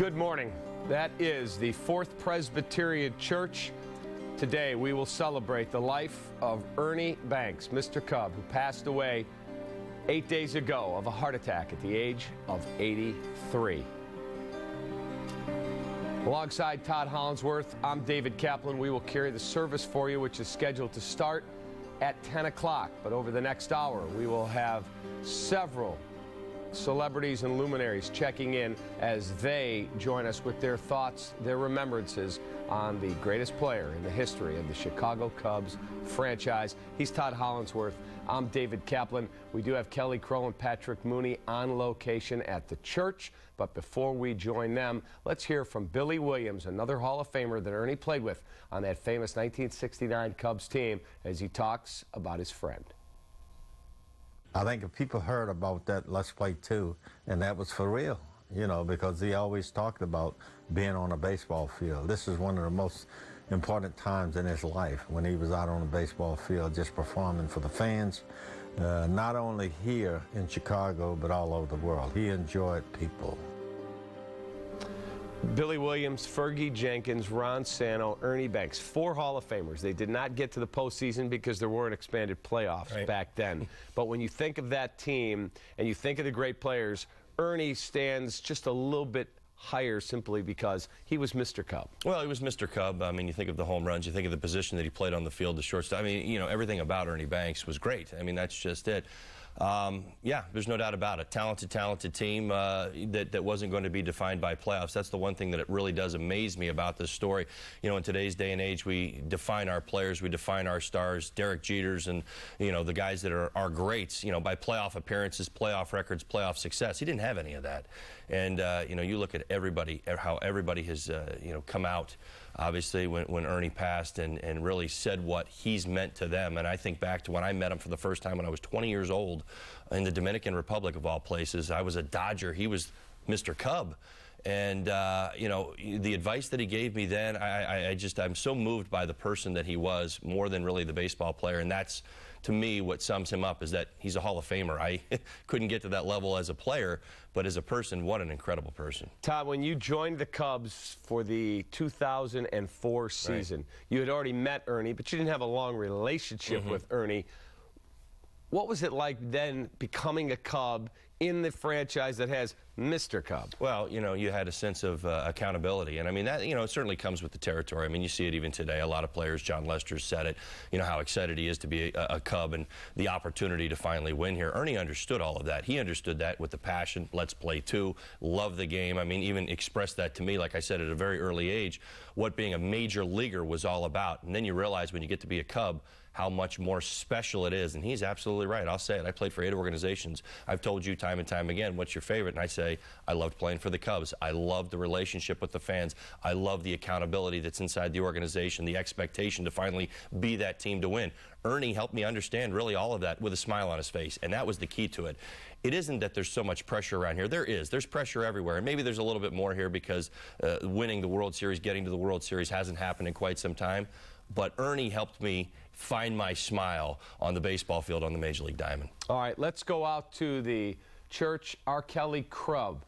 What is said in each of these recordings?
Good morning. That is the Fourth Presbyterian Church. Today we will celebrate the life of Ernie Banks, Mr. Cub, who passed away 8 days ago of a heart attack at the age of 83. Alongside Todd Hollingsworth, I'm David Kaplan. We will carry the service for you, which is scheduled to start at 10 o'clock. But over the next hour, we will have several celebrities and luminaries checking in as they join us with their thoughts, their remembrances on the greatest player in the history of the Chicago Cubs franchise. He's Todd Hollingsworth. I'm David Kaplan. We do have Kelly Crow and Patrick Mooney on location at the church. But before we join them, let's hear from Billy Williams, another Hall of Famer that Ernie played with on that famous 1969 Cubs team, as he talks about his friend. I think if people heard about that Let's Play 2, and that was for real, you know, because he always talked about being on a baseball field. This is one of the most important times in his life, when he was out on the baseball field just performing for the fans, not only here in Chicago, but all over the world. He enjoyed people. Billy Williams, Fergie Jenkins, Ron Santo, Ernie Banks, 4 Hall of Famers. They did not get to the postseason because there weren't expanded playoffs back then. But when you think of that team and you think of the great players, Ernie stands just a little bit higher simply because he was Mr. Cub. Well, he was Mr. Cub. I mean, you think of the home runs, you think of the position that he played on the field, the shortstop. I mean, you know, everything about Ernie Banks was great. I mean, that's just it. Yeah, there's no doubt about it. Talented team that wasn't going to be defined by playoffs. That's the one thing that it really does amaze me about this story. You know, in today's day and age, we define our players, we define our stars, Derek Jeters and, you know, the guys that are greats, you know, by playoff appearances, playoff records, playoff success. He didn't have any of that. And, you know, you look at everybody, how everybody has, you know, come out, obviously, when Ernie passed and really said what he's meant to them. And I think back to when I met him for the first time when I was 20 years old in the Dominican Republic, of all places. I was a Dodger. He was Mr. Cub. And, you know, the advice that he gave me then, I'm so moved by the person that he was, more than really the baseball player. And that's, to me, what sums him up, is that he's a Hall of Famer. I couldn't get to that level as a player, but as a person, what an incredible person. Todd, when you joined the Cubs for the 2004 season, you had already met Ernie, but you didn't have a long relationship with Ernie. What was it like then becoming a Cub in the franchise that has Mr. Cub? Well, you know, you had a sense of accountability. And I mean, that, you know, it certainly comes with the territory. I mean, you see it even today. A lot of players, John Lester said it, you know, how excited he is to be a Cub and the opportunity to finally win here. Ernie understood all of that. He understood that with the passion. Let's play 2. Love the game. I mean, even expressed that to me, like I said, at a very early age, what being a major leaguer was all about. And then you realize when you get to be a Cub, how much more special it is. And he's absolutely right. I'll say it. I played for 8 organizations. I've told you time and time again, what's your favorite? And I say, I loved playing for the Cubs. I love the relationship with the fans. I love the accountability that's inside the organization, the expectation to finally be that team to win. Ernie helped me understand really all of that with a smile on his face, and that was the key to it. It isn't that there's so much pressure around here. There is. There's pressure everywhere, and maybe there's a little bit more here because winning the World Series, getting to the World Series hasn't happened in quite some time. But Ernie helped me find my smile on the baseball field on the Major League Diamond. All right, let's go out to the church. Our Kelly Crow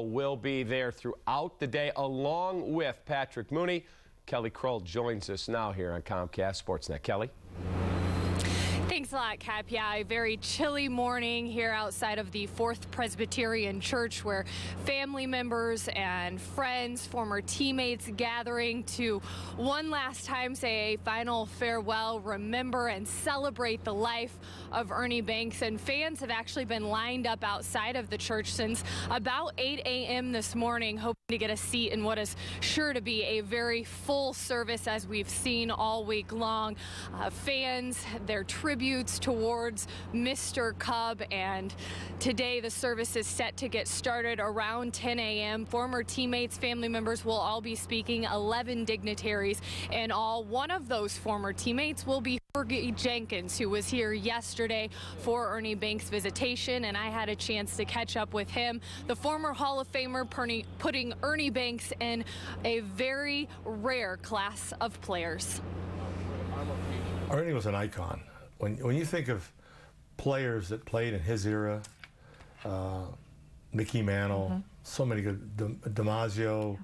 will be there throughout the day, along with Patrick Mooney. Kelly Crow joins us now here on Comcast Sportsnet. Kelly? Thanks a lot, Cap. Yeah, a very chilly morning here outside of the Fourth Presbyterian Church, where family members and friends, former teammates gathering to one last time say a final farewell, remember and celebrate the life of Ernie Banks. And fans have actually been lined up outside of the church since about 8 a.m. this morning, hoping to get a seat in what is sure to be a very full service, as we've seen all week long. Fans, their tributes towards Mr. Cub, and today the service is set to get started around 10 a.m. Former teammates, family members will all be speaking, 11 dignitaries in all. One of those former teammates will be Fergie Jenkins, who was here yesterday for Ernie Banks' visitation, and I had a chance to catch up with him. The former Hall of Famer putting Ernie Banks in a very rare class of players. Ernie was an icon. When you think of players that played in his era, Mickey Mantle, so many good, DiMaggio,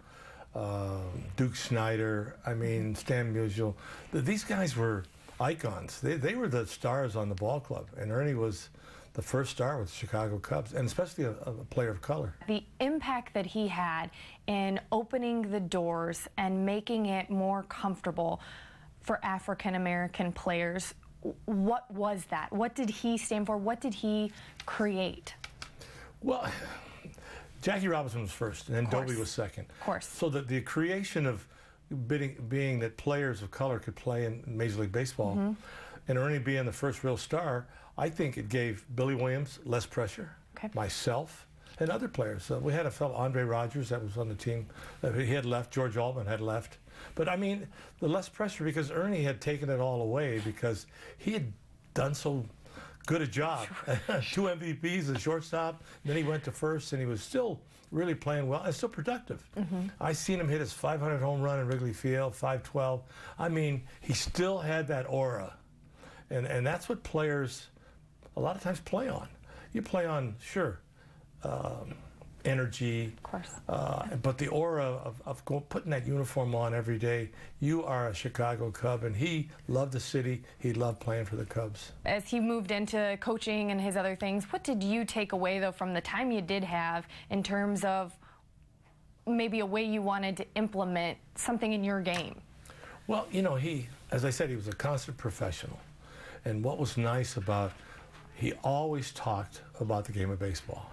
Duke Snyder, I mean, Stan Musial. These guys were icons. They were the stars on the ball club, and Ernie was the first star with the Chicago Cubs, and especially a player of color. The impact that he had in opening the doors and making it more comfortable for African American players, what was that? What did he stand for? What did he create? Well, Jackie Robinson was first, and then Dobie was second. Of course. So that the creation of being that players of color could play in Major League Baseball, and Ernie being the first real star, I think it gave Billy Williams less pressure, myself, and other players. We had a fellow, Andre Rogers, that was on the team. He had left. George Altman had left. But I mean, the less pressure because Ernie had taken it all away because he had done so good a job. 2 MVPs as shortstop, then he went to first, and he was still really playing well and still productive. I seen him hit his 500 home run in Wrigley Field, 512. I mean, he still had that aura. And that's what players a lot of times play on. You play on, sure, energy, Of course. but the aura of putting that uniform on every day. You are a Chicago Cub, and he loved the city. He loved playing for the Cubs. As he moved into coaching and his other things, what did you take away, though, from the time you did have in terms of maybe a way you wanted to implement something in your game? Well, you know, as I said, he was a constant professional. And what was nice about, he always talked about the game of baseball.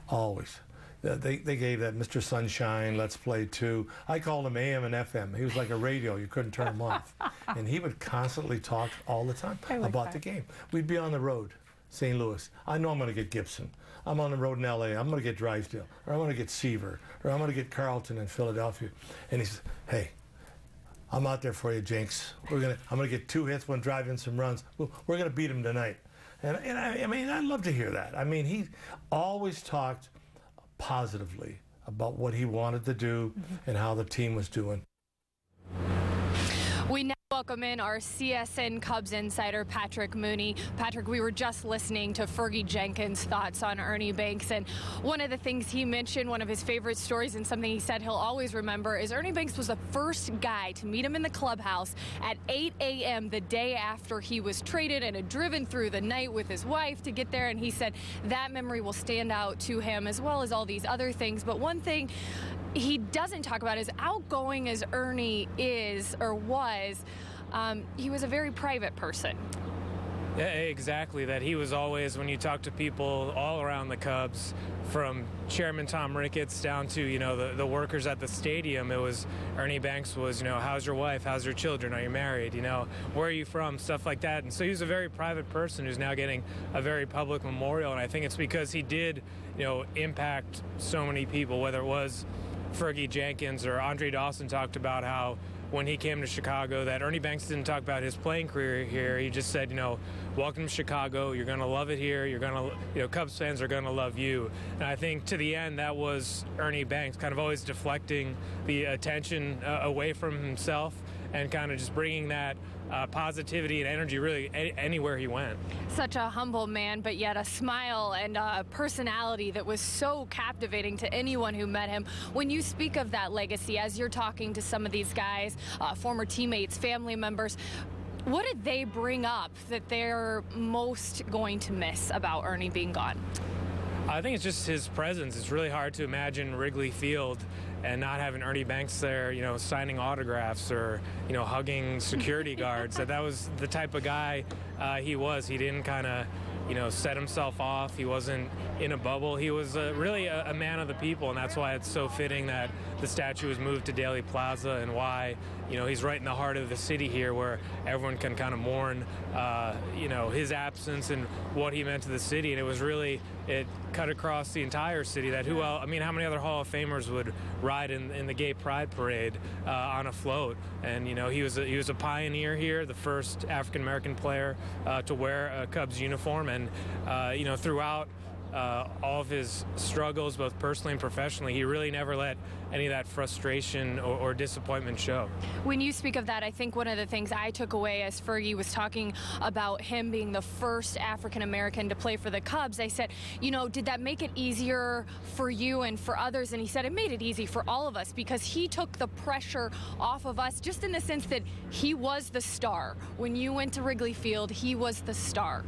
Always. They gave that Mr. Sunshine, Let's Play 2. I called him AM and FM. He was like a radio. You couldn't turn him off. And he would constantly talk all the time about the game. We'd be on the road, St. Louis. I know I'm going to get Gibson. I'm on the road in L.A. I'm going to get Drysdale. Or I'm going to get Seaver. Or I'm going to get Carlton in Philadelphia. And he says, hey, I'm out there for you, Jinx. I'm going to get 2 hits, 1 drive in, some runs. We're going to beat him tonight. And I mean, I'd love to hear that. I mean, he always talked positively about what he wanted to do and how the team was doing. We now welcome in our CSN Cubs insider, Patrick Mooney. Patrick, we were just listening to Fergie Jenkins' thoughts on Ernie Banks, and one of the things he mentioned, one of his favorite stories and something he said he'll always remember, is Ernie Banks was the first guy to meet him in the clubhouse at 8 a.m. the day after he was traded and had driven through the night with his wife to get there, and he said that memory will stand out to him as well as all these other things. But one thing he doesn't talk about, as outgoing as Ernie is or was, he was a very private person. Yeah, exactly. That he was always, when you talk to people all around the Cubs, from Chairman Tom Ricketts down to, you know, the workers at the stadium, it was Ernie Banks was, you know, how's your wife? How's your children? Are you married? You know, where are you from? Stuff like that. And so he was a very private person who's now getting a very public memorial. And I think it's because he did, you know, impact so many people, whether it was Fergie Jenkins or Andre Dawson talked about how when he came to Chicago that Ernie Banks didn't talk about his playing career here. He just said, you know, welcome to Chicago. You're going to love it here. You're going to, you know, Cubs fans are going to love you. And I think to the end, that was Ernie Banks kind of always deflecting the attention away from himself and kind of just bringing that positivity and energy really anywhere he went. Such a humble man, but yet a smile and a personality that was so captivating to anyone who met him. When you speak of that legacy, as you're talking to some of these guys, former teammates, family members, what did they bring up that they're most going to miss about Ernie being gone? I think it's just his presence. It's really hard to imagine Wrigley Field and not having Ernie Banks there, you know, signing autographs or, you know, hugging security guards. That was the type of guy he was. He didn't kind of, you know, set himself off. He wasn't in a bubble. He was really a man of the people, and that's why it's so fitting that the statue was moved to Daly Plaza and why, you know, he's right in the heart of the city here where everyone can kind of mourn, you know, his absence and what he meant to the city. And it was really, it cut across the entire city that I mean, how many other Hall of Famers would ride in the Gay Pride Parade on a float? And, you know, he was a pioneer here, the first African-American player to wear a Cubs uniform. And, you know, throughout all of his struggles, both personally and professionally, he really never let any of that frustration or disappointment show. When you speak of that, I think one of the things I took away as Fergie was talking about him being the first African American to play for the Cubs, I said, you know, did that make it easier for you and for others? And he said it made it easy for all of us because he took the pressure off of us, just in the sense that he was the star. When you went to Wrigley Field, he was the star.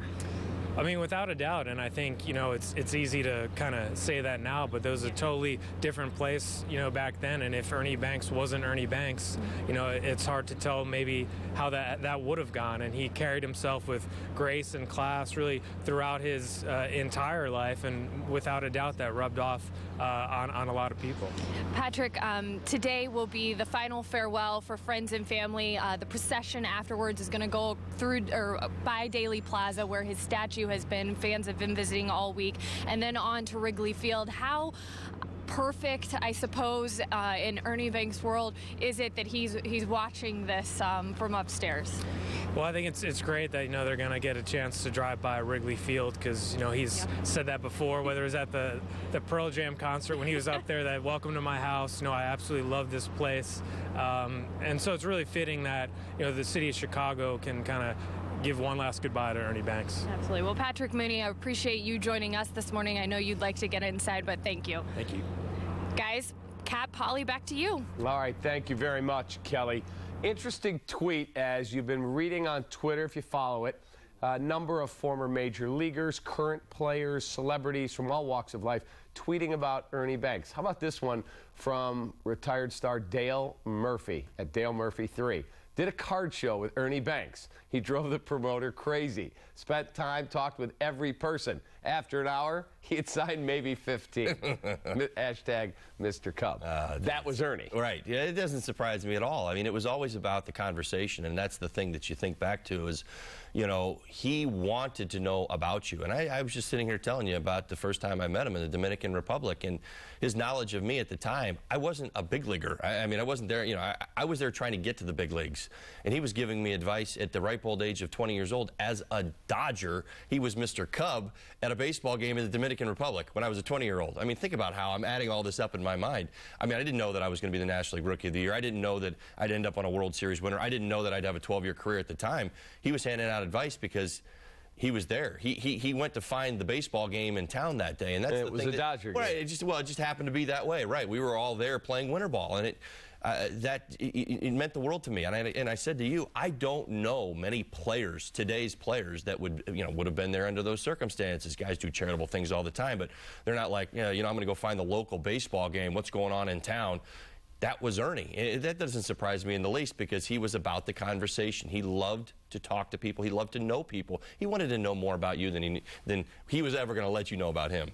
I mean, without a doubt, and I think, you know, it's easy to kind of say that now, but there was a totally different place, you know, back then. And if Ernie Banks wasn't Ernie Banks, you know, it's hard to tell maybe how that would have gone. And he carried himself with grace and class really throughout his entire life, and without a doubt that rubbed off on a lot of people. Patrick, today will be the final farewell for friends and family. The procession afterwards is going to go through by Daley Plaza, where his statue has been. Fans have been visiting all week, and then on to Wrigley Field. How perfect, I suppose, in Ernie Banks' world is it that he's watching this from upstairs? Well, I think it's great that, you know, they're going to get a chance to drive by Wrigley Field because, you know, he's said that before, whether it was at the Pearl Jam concert when he was up there, that welcome to my house. You know, I absolutely love this place. And so it's really fitting that, you know, the city of Chicago can kind of give one last goodbye to Ernie Banks. Absolutely. Well, Patrick Mooney, I appreciate you joining us this morning. I know you'd like to get inside, but thank you. Thank you. Guys, Cap, Polly, back to you. All right, thank you very much, Kelly. Interesting tweet as you've been reading on Twitter, if you follow it. A number of former major leaguers, current players, celebrities from all walks of life tweeting about Ernie Banks. How about this one from retired star Dale Murphy at Dale Murphy 3. Did a card show with Ernie Banks. He drove the promoter crazy. Spent time, talked with every person. After an hour, he had signed maybe 15. Hashtag Mr. Cub. That was Ernie. Right. Yeah, it doesn't surprise me at all. I mean, it was always about the conversation, and that's the thing that you think back to is, you know, he wanted to know about you. And I was just sitting here telling you about the first time I met him in the Dominican Republic, and his knowledge of me at the time. I wasn't a big leaguer. I mean, I wasn't there, you know, I was there trying to get to the big leagues. And he was giving me advice at the ripe old age of 20 years old as a Dodger. He was Mr. Cub at a baseball game in the Dominican Republic when I was a 20-year-old. I mean, think about how I'm adding all this up in my mind. I mean, I didn't know that I was going to be the National League Rookie of the Year. I didn't know that I'd end up on a World Series winner. I didn't know that I'd have a 12-year career at the time. He was handing out advice because he was there. He went to find the baseball game in town that day, and that's it was a Dodger game. Right. It just happened to be that way. Right. We were all there playing winter ball, and it meant the world to me. And I said to you, I don't know many players, today's players, that would have been there under those circumstances. Guys do charitable things all the time, but they're not like, I'm going to go find the local baseball game. What's going on in town? That was Ernie. That doesn't surprise me in the least because he was about the conversation. He loved to talk to people. He loved to know people. He wanted to know more about you than he was ever going to let you know about him.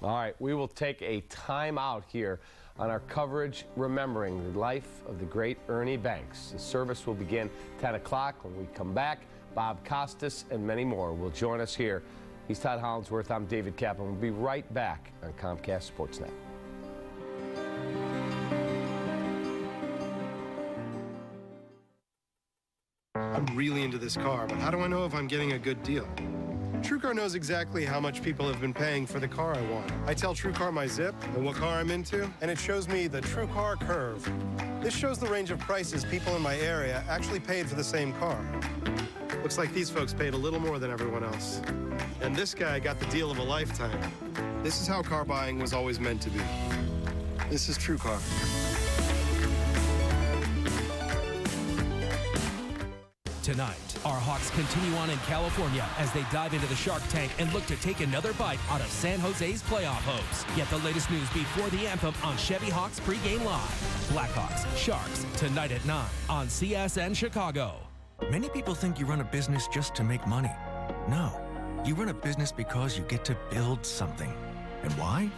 All right, we will take a time out here on our coverage remembering the life of the great Ernie Banks. The service will begin 10 o'clock. When we come back, Bob Costas and many more will join us here. He's Todd Hollingsworth. I'm David Kaplan. We'll be right back on Comcast Sportsnet. I'm really into this car, but how do I know if I'm getting a good deal? TrueCar knows exactly how much people have been paying for the car I want. I tell TrueCar my zip and what car I'm into, and it shows me the TrueCar curve. This shows the range of prices people in my area actually paid for the same car. Looks like these folks paid a little more than everyone else. And this guy got the deal of a lifetime. This is how car buying was always meant to be. This is TrueCar. Tonight, our Hawks continue on in California as they dive into the Shark Tank and look to take another bite out of San Jose's playoff hopes. Get the latest news before the anthem on Chevy Hawks pregame live. Blackhawks, Sharks, tonight at 9 on CSN Chicago. Many people think you run a business just to make money. No, you run a business because you get to build something. And why?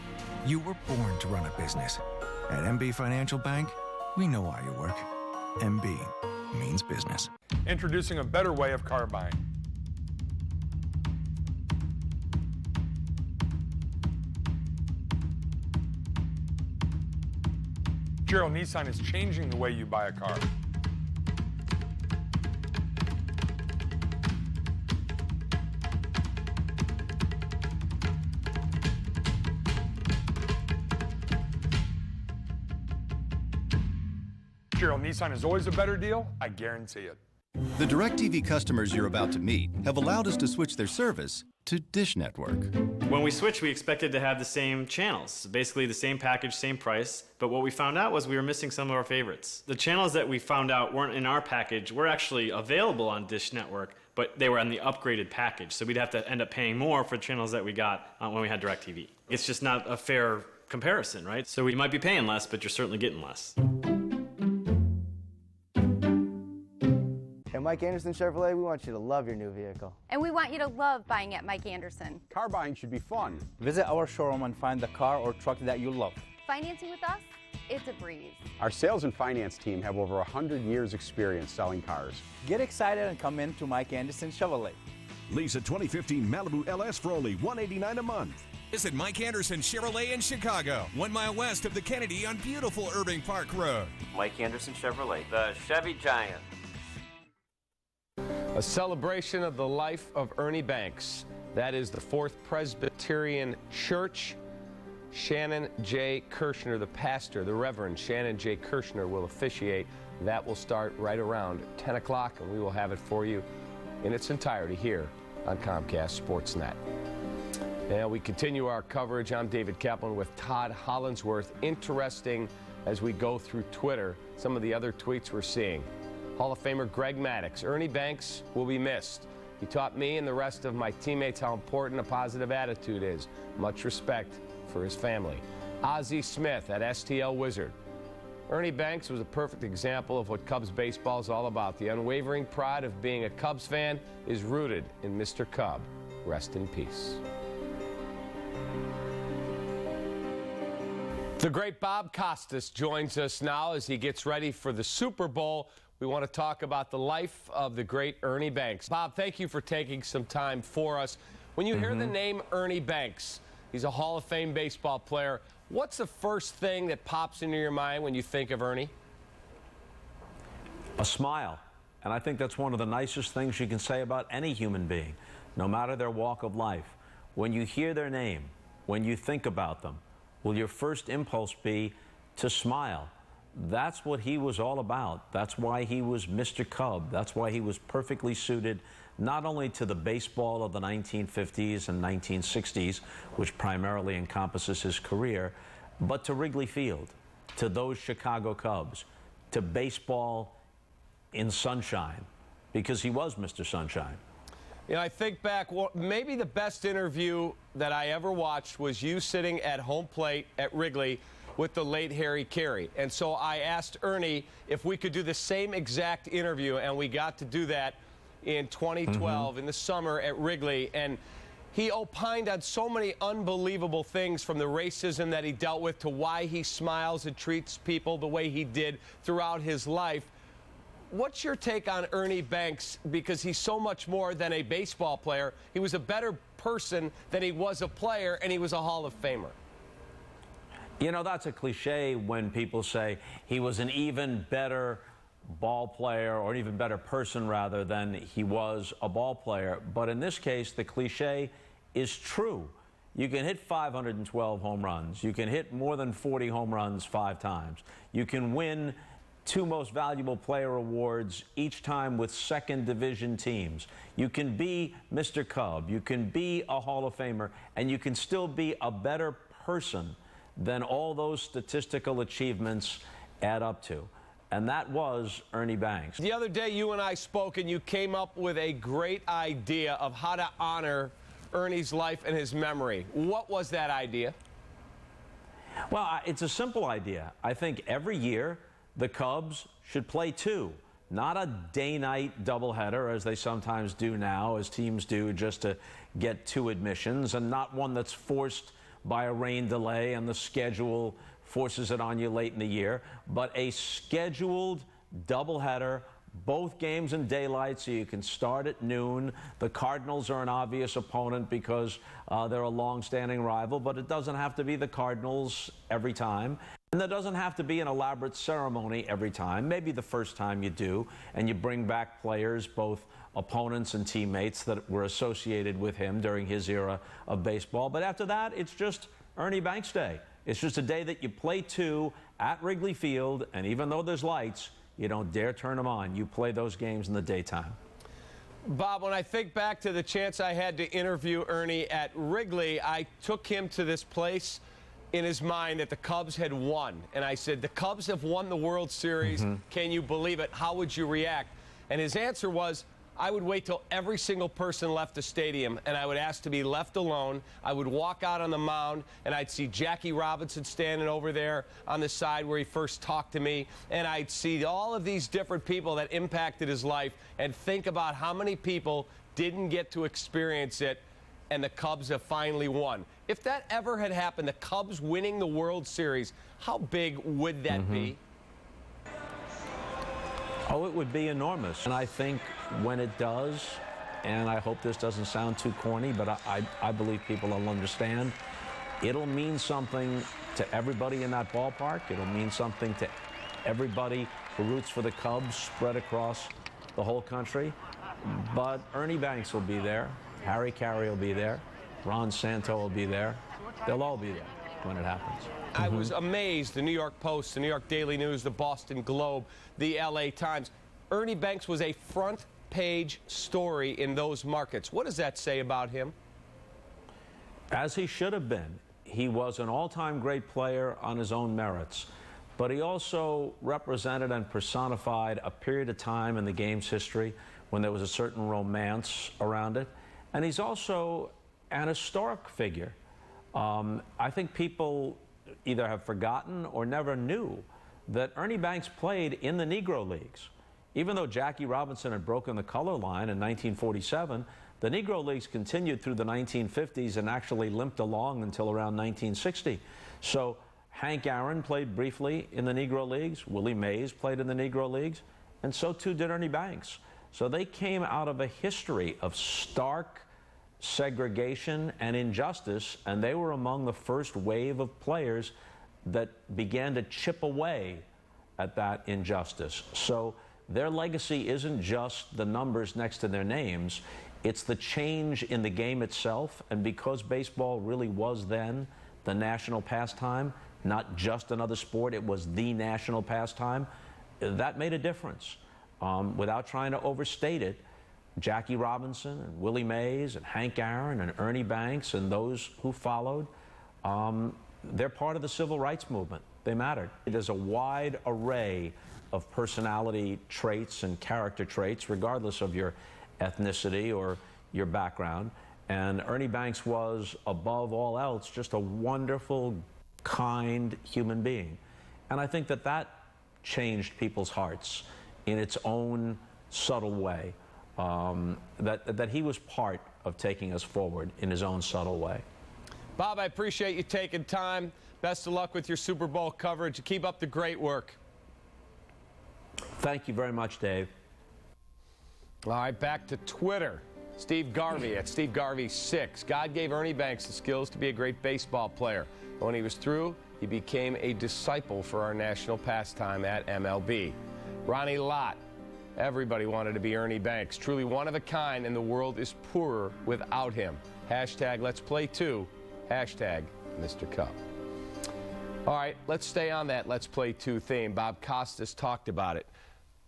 You were born to run a business. At MB Financial Bank, we know why you work. MB means business. Introducing a better way of car buying. Gerald Nissan is changing the way you buy a car. First-year on Nissan is always a better deal. I guarantee it. The DirecTV customers you're about to meet have allowed us to switch their service to Dish Network. When we switched, we expected to have the same channels, basically the same package, same price, but what we found out was we were missing some of our favorites. The channels that we found out weren't in our package were actually available on Dish Network, but they were on the upgraded package, so we'd have to end up paying more for channels that we got when we had DirecTV. It's just not a fair comparison, right? So we might be paying less, but you're certainly getting less. At Mike Anderson Chevrolet, we want you to love your new vehicle. And we want you to love buying at Mike Anderson. Car buying should be fun. Visit our showroom and find the car or truck that you love. Financing with us, it's a breeze. Our sales and finance team have over 100 years experience selling cars. Get excited and come in to Mike Anderson Chevrolet. Lease a 2015 Malibu LS for only $189 a month. Visit Mike Anderson Chevrolet in Chicago, 1 mile west of the Kennedy on beautiful Irving Park Road. Mike Anderson Chevrolet, the Chevy Giant. A celebration of the life of Ernie Banks. That is the Fourth Presbyterian Church. Shannon J. Kirshner, the pastor, the Reverend Shannon J. Kirshner, will officiate. That will start right around 10 o'clock, and we will have it for you in its entirety here on Comcast Sportsnet. And we continue our coverage. I'm David Kaplan with Todd Hollandsworth. Interesting as we go through Twitter, some of the other tweets we're seeing. Hall of Famer Greg Maddux. Ernie Banks will be missed. He taught me and the rest of my teammates how important a positive attitude is. Much respect for his family. Ozzie Smith at STL Wizard. Ernie Banks was a perfect example of what Cubs baseball is all about. The unwavering pride of being a Cubs fan is rooted in Mr. Cub. Rest in peace. The great Bob Costas joins us now as he gets ready for the Super Bowl. We want to talk about the life of the great Ernie Banks. Bob, thank you for taking some time for us. When you hear the name Ernie Banks, he's a Hall of Fame baseball player. What's the first thing that pops into your mind when you think of Ernie? A smile. And I think that's one of the nicest things you can say about any human being, no matter their walk of life. When you hear their name, when you think about them, will your first impulse be to smile? That's what he was all about. That's why he was Mr. Cub. That's why he was perfectly suited not only to the baseball of the 1950s and 1960s, which primarily encompasses his career, but to Wrigley Field, to those Chicago Cubs, to baseball in sunshine, because he was Mr. Sunshine. You know, I think back, well, maybe the best interview that I ever watched was you sitting at home plate at Wrigley with the late Harry Carey. And so I asked Ernie if we could do the same exact interview, and we got to do that in 2012 in the summer at Wrigley. And he opined on so many unbelievable things, from the racism that he dealt with to why he smiles and treats people the way he did throughout his life. What's your take on Ernie Banks? Because he's so much more than a baseball player. He was a better person than he was a player, and he was a Hall of Famer. You know, that's a cliche when people say he was an even better ball player, or an even better person, rather, than he was a ball player. But in this case, the cliche is true. You can hit 512 home runs. You can hit more than 40 home runs 5 times. You can win 2 most valuable player awards each time with second division teams. You can be Mr. Cub. You can be a Hall of Famer, and you can still be a better person than all those statistical achievements add up to. And that was Ernie Banks. The other day, you and I spoke, and you came up with a great idea of how to honor Ernie's life and his memory. What was that idea? Well, it's a simple idea. I think every year the Cubs should play 2, not a day-night doubleheader, as they sometimes do now, as teams do, just to get 2 admissions, and not one that's forced by a rain delay and the schedule forces it on you late in the year, but a scheduled doubleheader, both games in daylight, so you can start at noon. The Cardinals are an obvious opponent because they're a long-standing rival, but it doesn't have to be the Cardinals every time. And there doesn't have to be an elaborate ceremony every time. Maybe the first time you do, and you bring back players, both opponents and teammates, that were associated with him during his era of baseball. But after that, it's just Ernie Banks Day. It's just a day that you play 2 at Wrigley Field, and even though there's lights, you don't dare turn them on. You play those games in the daytime. Bob, when I think back to the chance I had to interview Ernie at Wrigley, I took him to this place in his mind that the Cubs had won. And I said, the Cubs have won the World Series. Can you believe it? How would you react? And his answer was, I would wait till every single person left the stadium, and I would ask to be left alone. I would walk out on the mound, and I'd see Jackie Robinson standing over there on the side where he first talked to me, and I'd see all of these different people that impacted his life and think about how many people didn't get to experience it, and the Cubs have finally won. If that ever had happened, the Cubs winning the World Series, how big would that be? Oh, it would be enormous. And I think when it does, and I hope this doesn't sound too corny, but I believe people will understand, it'll mean something to everybody in that ballpark. It'll mean something to everybody who roots for the Cubs spread across the whole country. But Ernie Banks will be there. Harry Carey will be there. Ron Santo will be there. They'll all be there when it happens. I was amazed. The New York Post, the New York Daily News, the Boston Globe, the LA Times. Ernie Banks was a front page story in those markets. What does that say about him? As he should have been. He was an all-time great player on his own merits, but he also represented and personified a period of time in the game's history when there was a certain romance around it. And he's also an historic figure. I think people either have forgotten or never knew that Ernie Banks played in the Negro Leagues. Even though Jackie Robinson had broken the color line in 1947, the Negro Leagues continued through the 1950s and actually limped along until around 1960. So Hank Aaron played briefly in the Negro Leagues, Willie Mays played in the Negro Leagues, and so too did Ernie Banks. So they came out of a history of stark segregation and injustice, and they were among the first wave of players that began to chip away at that injustice. So their legacy isn't just the numbers next to their names, it's the change in the game itself. And because baseball really was then the national pastime, not just another sport, it was the national pastime, that made a difference. Without trying to overstate it, Jackie Robinson and Willie Mays and Hank Aaron and Ernie Banks and those who followed, they're part of the civil rights movement. They mattered. There's a wide array of personality traits and character traits, regardless of your ethnicity or your background. And Ernie Banks was, above all else, just a wonderful, kind human being. And I think that that changed people's hearts in its own subtle way. That he was part of taking us forward in his own subtle way. Bob, I appreciate you taking time. Best of luck with your Super Bowl coverage. Keep up the great work. Thank you very much, Dave. All right, back to Twitter. Steve Garvey at Steve Garvey 6. God gave Ernie Banks the skills to be a great baseball player. But when he was through, he became a disciple for our national pastime at MLB. Ronnie Lott. Everybody wanted to be Ernie Banks. Truly one of a kind, and the world is poorer without him. Hashtag Let's Play 2. Hashtag Mr. Cup. All right, let's stay on that Let's Play 2 theme. Bob Costas talked about it.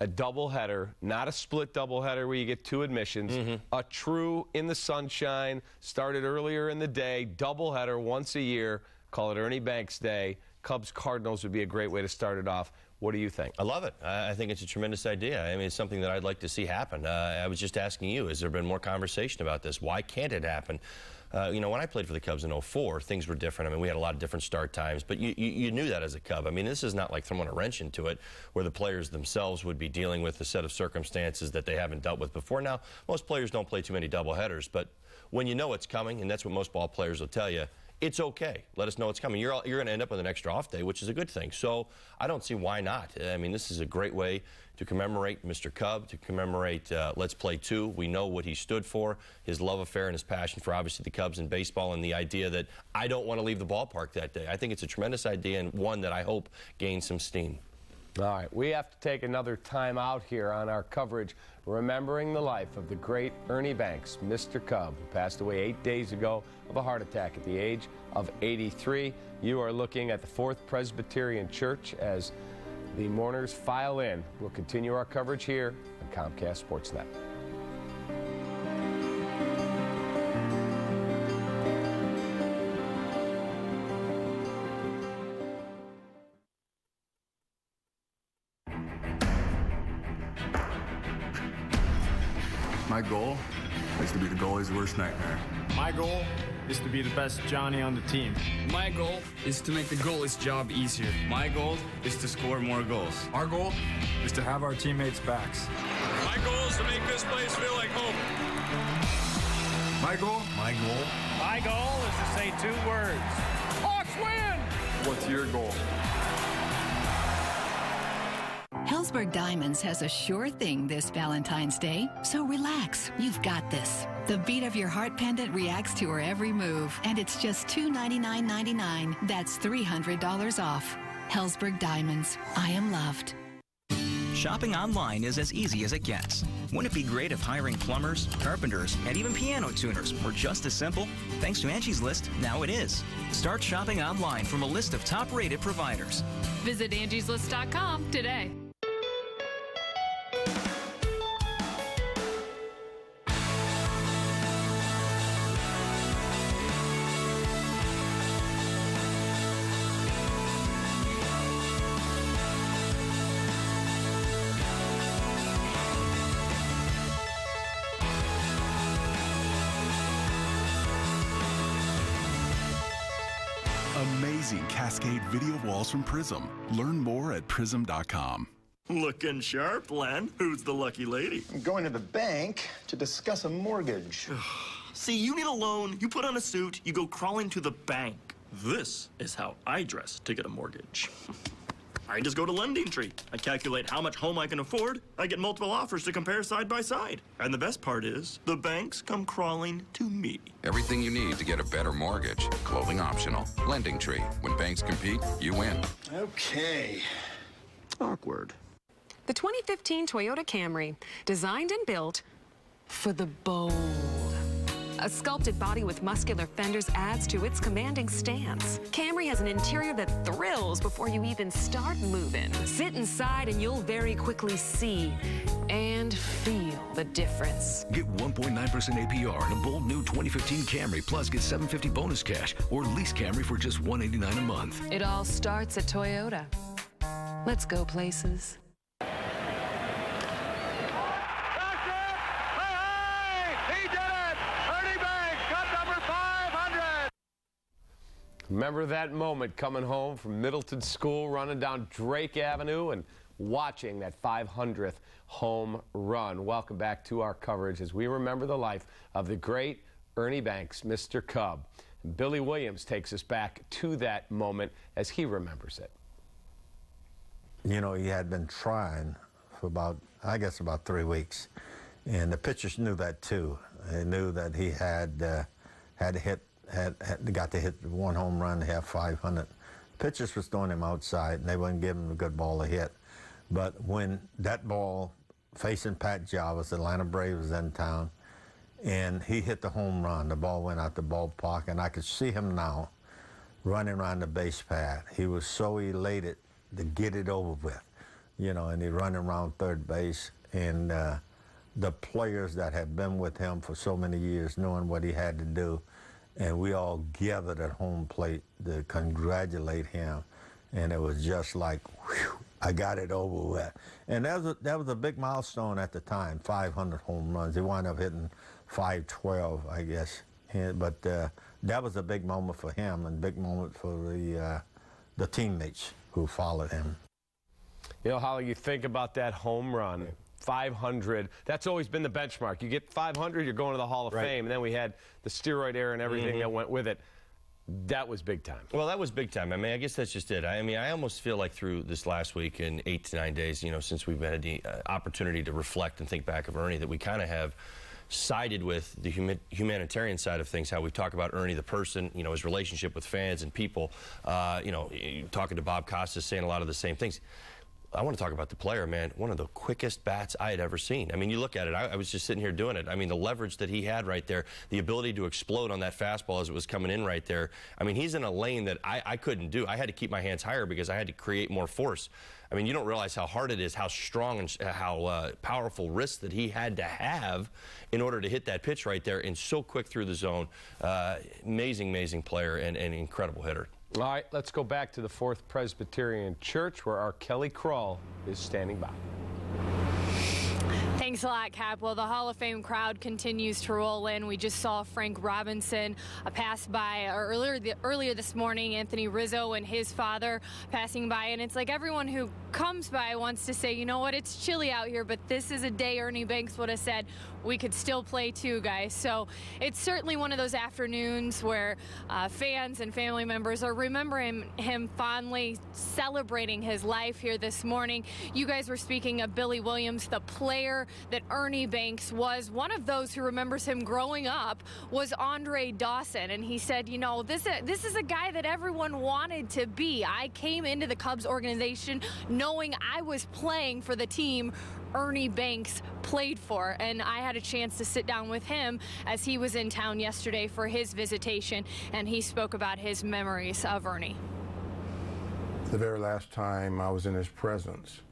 A doubleheader, not a split doubleheader where you get 2 admissions. A true in the sunshine, started earlier in the day, doubleheader once a year. Call it Ernie Banks Day. Cubs-Cardinals would be a great way to start it off. What do you think? I love it. I think it's a tremendous idea. I mean, it's something that I'd like to see happen. I was just asking you, has there been more conversation about this? Why can't it happen? You know, when I played for the Cubs in 04, things were different. I mean, we had a lot of different start times, but you knew that as a Cub. I mean, this is not like throwing a wrench into it, where the players themselves would be dealing with a set of circumstances that they haven't dealt with before. Now, most players don't play too many doubleheaders, but when you know it's coming, and that's what most ball players will tell you, it's okay. Let us know it's coming. You're going to end up with an extra off day, which is a good thing. So I don't see why not. I mean, this is a great way to commemorate Mr. Cub, to commemorate Let's Play 2. We know what he stood for, his love affair and his passion for obviously the Cubs and baseball, and the idea that I don't want to leave the ballpark that day. I think it's a tremendous idea, and one that I hope gains some steam. All right, we have to take another time out here on our coverage, remembering the life of the great Ernie Banks, Mr. Cub, who passed away 8 days ago of a heart attack at the age of 83. You are looking at the Fourth Presbyterian Church as the mourners file in. We'll continue our coverage here on Comcast Sportsnet. My goal is to be the goalie's worst nightmare. My goal is to be the best Johnny on the team. My goal is to make the goalie's job easier. My goal is to score more goals. Our goal is to have our teammates' backs. My goal is to make this place feel like home. My goal? My goal? My goal is to say 2 words. Hawks win! What's your goal? Helzberg Diamonds has a sure thing this Valentine's Day, so relax, you've got this. The beat of your heart pendant reacts to her every move, and it's just $299.99. That's $300 off. Helzberg Diamonds, I am loved. Shopping online is as easy as it gets. Wouldn't it be great if hiring plumbers, carpenters, and even piano tuners were just as simple? Thanks to Angie's List, now it is. Start shopping online from a list of top-rated providers. Visit angieslist.com today. Amazing Cascade video walls from Prism. Learn more at prism.com. Looking sharp, Len. Who's the lucky lady? I'm going to the bank to discuss a mortgage. See, you need a loan, you put on a suit, you go crawling to the bank. This is how I dress to get a mortgage. I just go to Lending Tree. I calculate how much home I can afford. I get multiple offers to compare side by side. And the best part is, the banks come crawling to me. Everything you need to get a better mortgage. Clothing optional. Lending Tree. When banks compete, you win. Okay. Awkward. The 2015 Toyota Camry, designed and built for the bold. A sculpted body with muscular fenders adds to its commanding stance. Camry has an interior that thrills before you even start moving. Sit inside and you'll very quickly see and feel the difference. Get 1.9% APR and a bold new 2015 Camry, plus get $750 bonus cash, or lease Camry for just $189 a month. It all starts at Toyota. Let's go places. Remember that moment coming home from Middleton School, running down Drake Avenue and watching that 500th home run. Welcome back to our coverage as we remember the life of the great Ernie Banks, Mr. Cub. Billy Williams takes us back to that moment as he remembers it. You know, he had been trying for about 3 weeks. And the pitchers knew that too. They knew that he had to hit one home run to have 500. Pitchers was throwing him outside, and they wouldn't give him a good ball to hit. But when that ball facing Pat Jarvis, Atlanta Braves was in town, and he hit the home run, the ball went out the ballpark, and I could see him now running around the base pad. He was so elated to get it over with, you know, and he running around third base, and the players that had been with him for so many years, knowing what he had to do, and we all gathered at home plate to congratulate him. And it was just like, whew, I got it over with. And that was a big milestone at the time, 500 home runs. He wound up hitting 512, I guess. But that was a big moment for him and a big moment for the teammates who followed him. You know, Holly, you think about that home run. 500, that's always been the benchmark. You get 500, you're going to the Hall of Fame. And then we had the steroid era and everything that went with it. That was big time. Well, that was big time. I mean, I guess that's just it. I mean, I almost feel like through this last week and 8 to 9 days, you know, since we've had the opportunity to reflect and think back of Ernie, that we kind of have sided with the humanitarian side of things, how we talk about Ernie the person, you know, his relationship with fans and people, you know, talking to Bob Costas, saying a lot of the same things. I want to talk about the player, man. One of the quickest bats I had ever seen. I mean, you look at it. I was just sitting here doing it. I mean, the leverage that he had right there, the ability to explode on that fastball as it was coming in right there. I mean, he's in a lane that I couldn't do. I had to keep my hands higher because I had to create more force. I mean, you don't realize how hard it is, how strong and how powerful wrists that he had to have in order to hit that pitch right there and so quick through the zone. Amazing, amazing player and incredible hitter. All right, let's go back to the Fourth Presbyterian Church where our Kelly Krull is standing by. Thanks a lot, Cap. Well, the Hall of Fame crowd continues to roll in. We just saw Frank Robinson pass by earlier this morning, Anthony Rizzo and his father passing by. And it's like everyone who comes by wants to say, you know what, it's chilly out here, but this is a day Ernie Banks would have said we could still play too, guys. So it's certainly one of those afternoons where fans and family members are remembering him fondly, celebrating his life here this morning. You guys were speaking of Billy Williams, the player that Ernie Banks was. One of those who remembers him growing up was Andre Dawson, and he said, you know, this is a guy that everyone wanted to be. I came into the Cubs organization knowing I was playing for the team Ernie Banks played for, and I had a chance to sit down with him as he was in town yesterday for his visitation, and he spoke about his memories of Ernie. The very last time I was in his presence,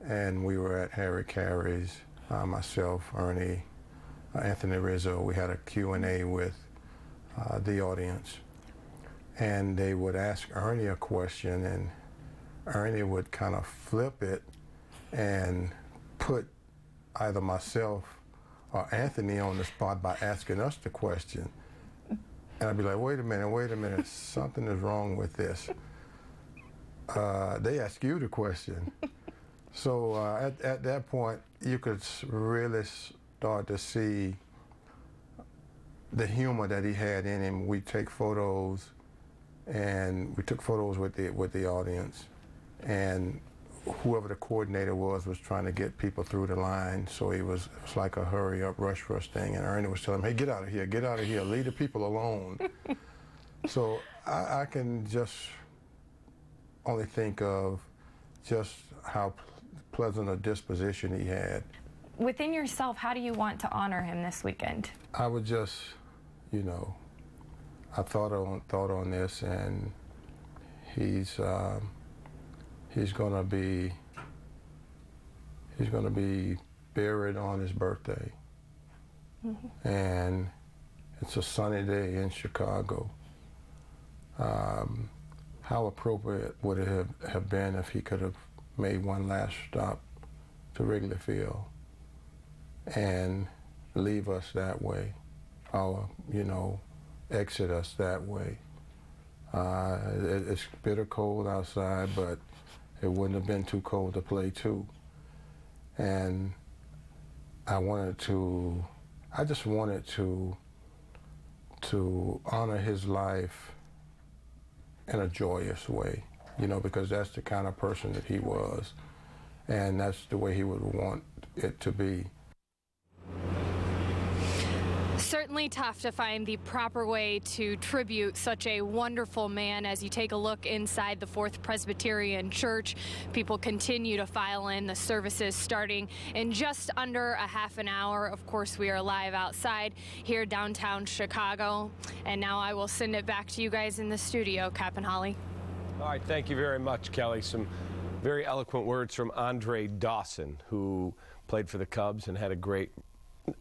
and we were at Harry Carey's, myself, Ernie, Anthony Rizzo. We had a Q&A with the audience, and they would ask Ernie a question, and Ernie would kind of flip it and put either myself or Anthony on the spot by asking us the question. And I'd be like, wait a minute, something is wrong with this. They ask you the question. So at that point, you could really start to see the humor that he had in him. We take photos, and we took photos with the audience, and whoever the coordinator was trying to get people through the line. So it was like a hurry up, rush thing. And Ernie was telling him, hey, get out of here, leave the people alone. So I can just only think of just how pleasant a disposition he had. Within yourself, how do you want to honor him this weekend? I would just, you know, I thought on this, and he's gonna be buried on his birthday. Mm-hmm. And it's a sunny day in Chicago. How appropriate would it have been if he could have made one last stop to Wrigley Field and leave us that way, or, you know, exit us that way. It's bitter cold outside, but it wouldn't have been too cold to play too. And I just wanted to honor his life in a joyous way, you know, because that's the kind of person that he was, and that's the way he would want it to be. Certainly tough to find the proper way to tribute such a wonderful man. As you take a look inside the Fourth Presbyterian Church, people continue to file in. The services starting in just under a half an hour. Of course, we are live outside here downtown Chicago. And now I will send it back to you guys in the studio, Cap and Holly. All right, thank you very much, Kelly. Some very eloquent words from Andre Dawson, who played for the Cubs and had a great,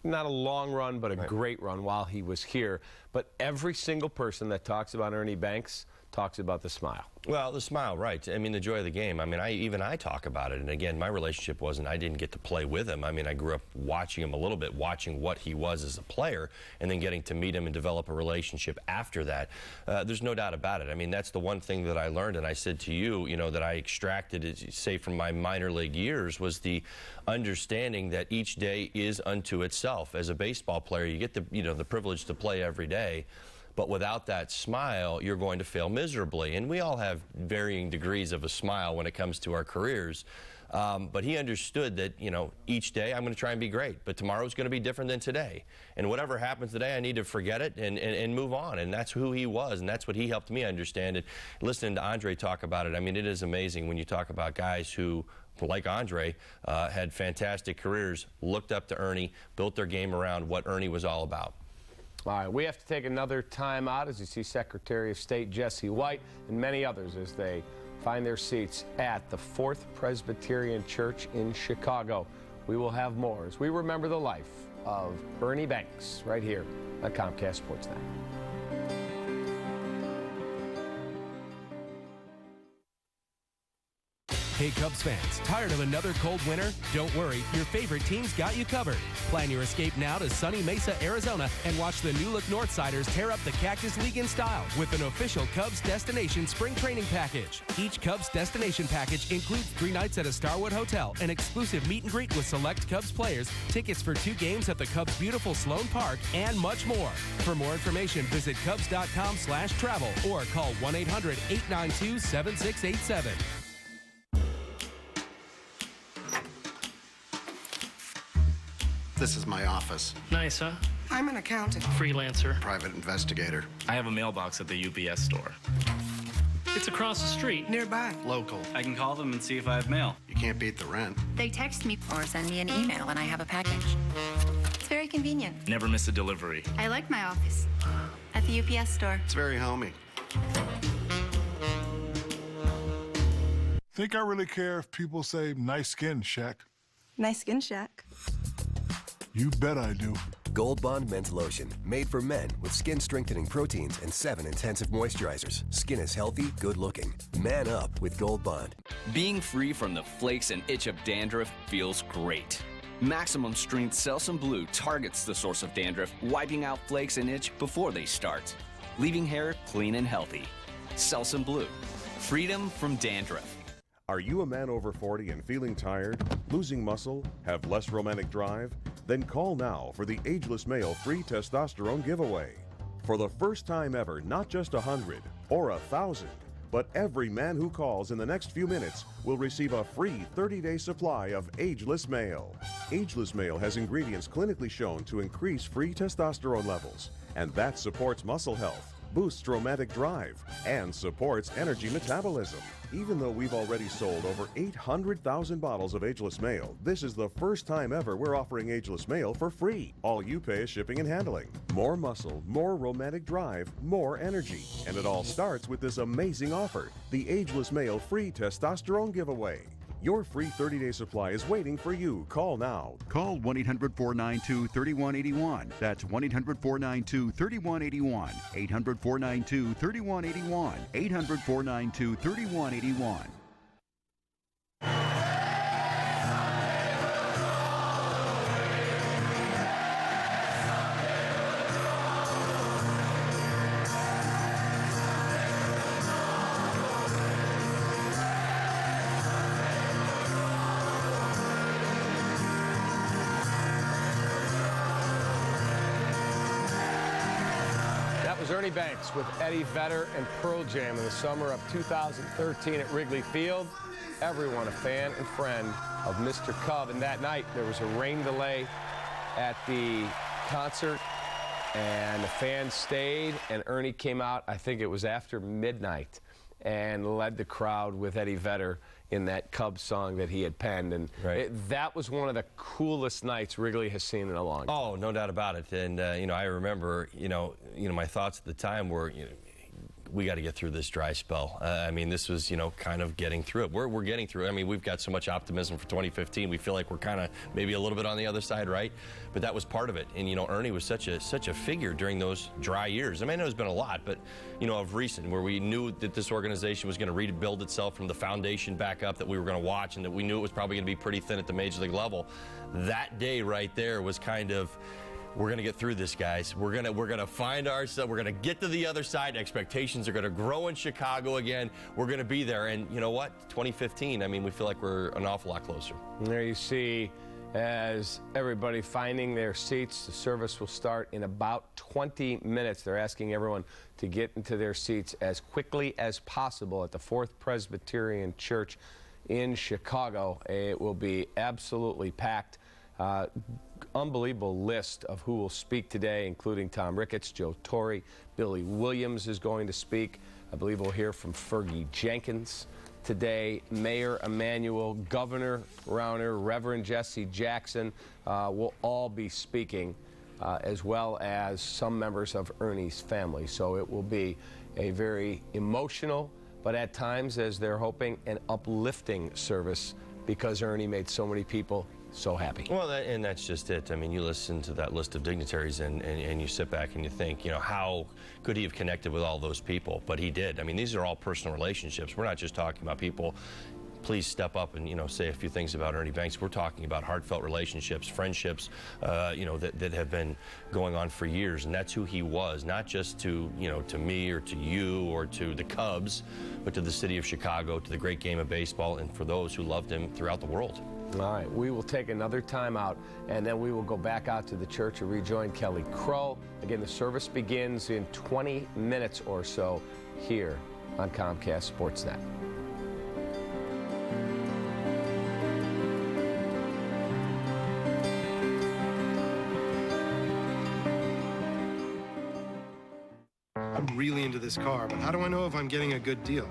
not a long run, but a great run while he was here. But every single person that talks about Ernie Banks talks about the smile. Well, the smile, right. I mean, the joy of the game. I mean, even I talk about it. And again, my relationship wasn't, I didn't get to play with him. I mean, I grew up watching him a little bit, watching what he was as a player, and then getting to meet him and develop a relationship after that. There's no doubt about it. I mean, that's the one thing that I learned, and I said to you, you know, that I extracted, say, from my minor league years, was the understanding that each day is unto itself. As a baseball player, you get the, you know, the privilege to play every day. But without that smile, you're going to fail miserably. And we all have varying degrees of a smile when it comes to our careers. But he understood that, you know, each day I'm going to try and be great, but tomorrow's going to be different than today. And whatever happens today, I need to forget it and move on. And that's who he was, and that's what he helped me understand. And listening to Andre talk about it, I mean, it is amazing when you talk about guys who, like Andre, had fantastic careers, looked up to Ernie, built their game around what Ernie was all about. All right, we have to take another time out as you see Secretary of State Jesse White and many others as they find their seats at the Fourth Presbyterian Church in Chicago. We will have more as we remember the life of Ernie Banks right here on Comcast Sportsnet. Hey Cubs fans, tired of another cold winter? Don't worry, your favorite team's got you covered. Plan your escape now to sunny Mesa, Arizona, and watch the New Look Northsiders tear up the Cactus League in style with an official Cubs Destination Spring Training Package. Each Cubs Destination Package includes 3 nights at a Starwood Hotel, an exclusive meet and greet with select Cubs players, tickets for 2 games at the Cubs' beautiful Sloan Park, and much more. For more information, visit Cubs.com/travel or call 1-800-892-7687. This is my office. Nice, huh? I'm an accountant. Freelancer. Private investigator. I have a mailbox at the UPS store. It's across the street. Nearby. Local. I can call them and see if I have mail. You can't beat the rent. They text me or send me an email and I have a package. It's very convenient. Never miss a delivery. I like my office at the UPS store. It's very homey. Think I really care if people say nice skin, Shaq? Nice skin, Shaq. You bet I do. Gold Bond Men's Lotion, made for men with skin-strengthening proteins and 7 intensive moisturizers. Skin is healthy, good-looking. Man up with Gold Bond. Being free from the flakes and itch of dandruff feels great. Maximum Strength Selsun Blue targets the source of dandruff, wiping out flakes and itch before they start, leaving hair clean and healthy. Selsun Blue, freedom from dandruff. Are you a man over 40 and feeling tired, losing muscle, have less romantic drive? Then call now for the Ageless Male Free Testosterone Giveaway. For the first time ever, not just 100 or 1,000, but every man who calls in the next few minutes will receive a free 30-day supply of Ageless Male. Ageless Male has ingredients clinically shown to increase free testosterone levels, and that supports muscle health, boosts romantic drive, and supports energy metabolism. Even though we've already sold over 800,000 bottles of Ageless Male, this is the first time ever we're offering Ageless Male for free. All you pay is shipping and handling. More muscle, more romantic drive, more energy. And it all starts with this amazing offer, the Ageless Male Free Testosterone Giveaway. Your free 30-day supply is waiting for you. Call now. Call 1-800-492-3181. That's 1-800-492-3181. 800-492-3181. 800-492-3181. Ernie Banks with Eddie Vedder and Pearl Jam in the summer of 2013 at Wrigley Field. Everyone a fan and friend of Mr. Cub. And that night there was a rain delay at the concert and the fans stayed and Ernie came out, I think it was after midnight, and led the crowd with Eddie Vedder in that Cubs song that he had penned. And that was one of the coolest nights Wrigley has seen in a long time. Oh, no doubt about it. And, you know, I remember, you know, my thoughts at the time were, you know, we got to get through this dry spell. I mean, this was, you know, kind of getting through it. We're getting through it. I mean, we've got so much optimism for 2015. We feel like we're kind of maybe a little bit on the other side, right? But that was part of it. And, you know, Ernie was such a figure during those dry years. I mean, I know there's been a lot, but, you know, of recent, where we knew that this organization was going to rebuild itself from the foundation back up, that we were going to watch, and that we knew it was probably going to be pretty thin at the major league level. That day right there was kind of, we're going to get through this, guys. We're going to find ourselves. We're going to get to the other side. Expectations are going to grow in Chicago again. We're going to be there. And you know what? 2015, I mean, we feel like we're an awful lot closer. And there you see As everybody finding their seats, the service will start in about 20 minutes. They're asking everyone to get into their seats as quickly as possible at the Fourth Presbyterian Church in Chicago. It will be absolutely packed. Unbelievable list of who will speak today, including Tom Ricketts, Joe Torre, Billy Williams is going to speak. I believe we'll hear from Fergie Jenkins today, Mayor Emanuel, Governor Rauner, Reverend Jesse Jackson will all be speaking, as well as some members of Ernie's family. So it will be a very emotional, but at times, as they're hoping, an uplifting service because Ernie made so many people so happy. Well, and that's just it. I mean, you listen to that list of dignitaries and you sit back and you think, you know, how could he have connected with all those people? But he did. I mean, these are all personal relationships. We're not just talking about people, please step up and, you know, say a few things about Ernie Banks. We're talking about heartfelt relationships, friendships, you know, that have been going on for years. And that's who he was, not just to, you know, to me or to you or to the Cubs, but to the city of Chicago, to the great game of baseball, and for those who loved him throughout the world. All right, we will take another time out, and then we will go back out to the church and rejoin Kelly Crow. Again, the service begins in 20 minutes or so here on Comcast Sportsnet. I'm really into this car, but how do I know if I'm getting a good deal?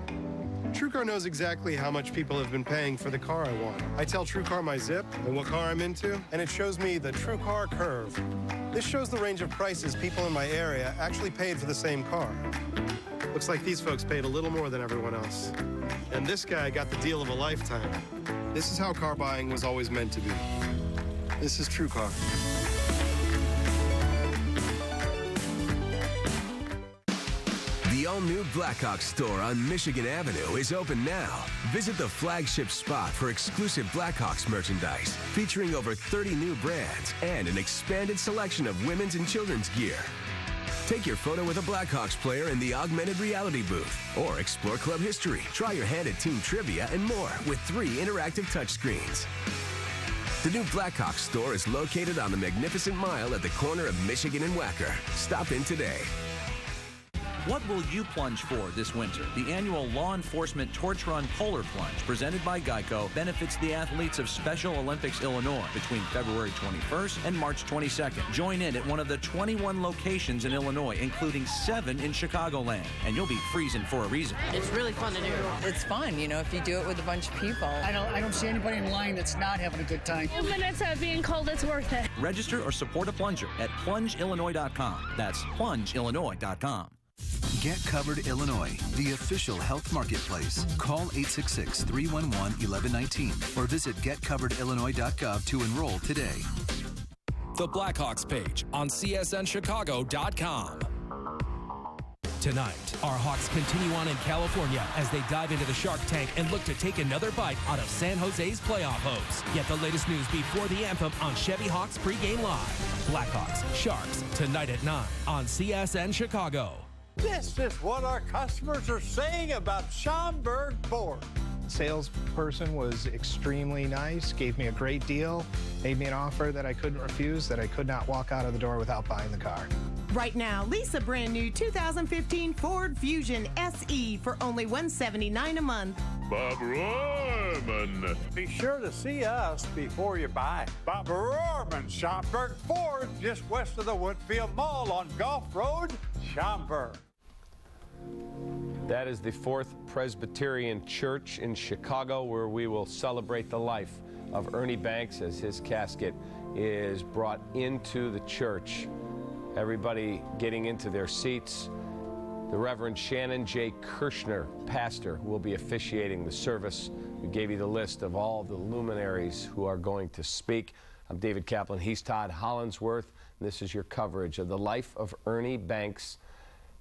TrueCar knows exactly how much people have been paying for the car I want. I tell TrueCar my zip and what car I'm into, and it shows me the TrueCar curve. This shows the range of prices people in my area actually paid for the same car. Looks like these folks paid a little more than everyone else. And this guy got the deal of a lifetime. This is how car buying was always meant to be. This is TrueCar. The all-new Blackhawks store on Michigan Avenue is open now. Visit the flagship spot for exclusive Blackhawks merchandise, featuring over 30 new brands and an expanded selection of women's and children's gear. Take your photo with a Blackhawks player in the augmented reality booth, or explore club history, try your hand at team trivia, and more with 3 interactive touchscreens. The new Blackhawks store is located on the Magnificent Mile at the corner of Michigan and Wacker. Stop in today. What will you plunge for this winter? The annual Law Enforcement Torch Run Polar Plunge, presented by Geico, benefits the athletes of Special Olympics Illinois between February 21st and March 22nd. Join in at one of the 21 locations in Illinois, including 7 in Chicagoland, and you'll be freezing for a reason. It's really fun to do. It's fun, you know, if you do it with a bunch of people. I don't see anybody in line that's not having a good time. 2 minutes of being cold, it's worth it. Register or support a plunger at plungeillinois.com. That's plungeillinois.com. Get Covered Illinois, the official health marketplace. Call 866-311-1119 or visit getcoveredillinois.gov to enroll today. The Blackhawks page on CSNChicago.com. Tonight, our Hawks continue on in California as they dive into the Shark Tank and look to take another bite out of San Jose's playoff hopes. Get the latest news before the anthem on Chevy Hawks pregame live. Blackhawks, Sharks, tonight at 9 on CSN Chicago. This is what our customers are saying about Schaumburg Ford. Salesperson was extremely nice, gave me a great deal, made me an offer that I couldn't refuse, that I could not walk out of the door without buying the car. Right now, lease a brand new 2015 Ford Fusion SE for only $179 a month. Bob Rohrman. Be sure to see us before you buy. Bob Rohrman, Schaumburg Ford, just west of the Woodfield Mall on Gulf Road, Schaumburg. That is the Fourth Presbyterian Church in Chicago, where we will celebrate the life of Ernie Banks as his casket is brought into the church. Everybody getting into their seats. The Reverend Shannon J. Kirshner, pastor, will be officiating the service. We gave you the list of all the luminaries who are going to speak. I'm David Kaplan. He's Todd Hollinsworth. And this is your coverage of the life of Ernie Banks.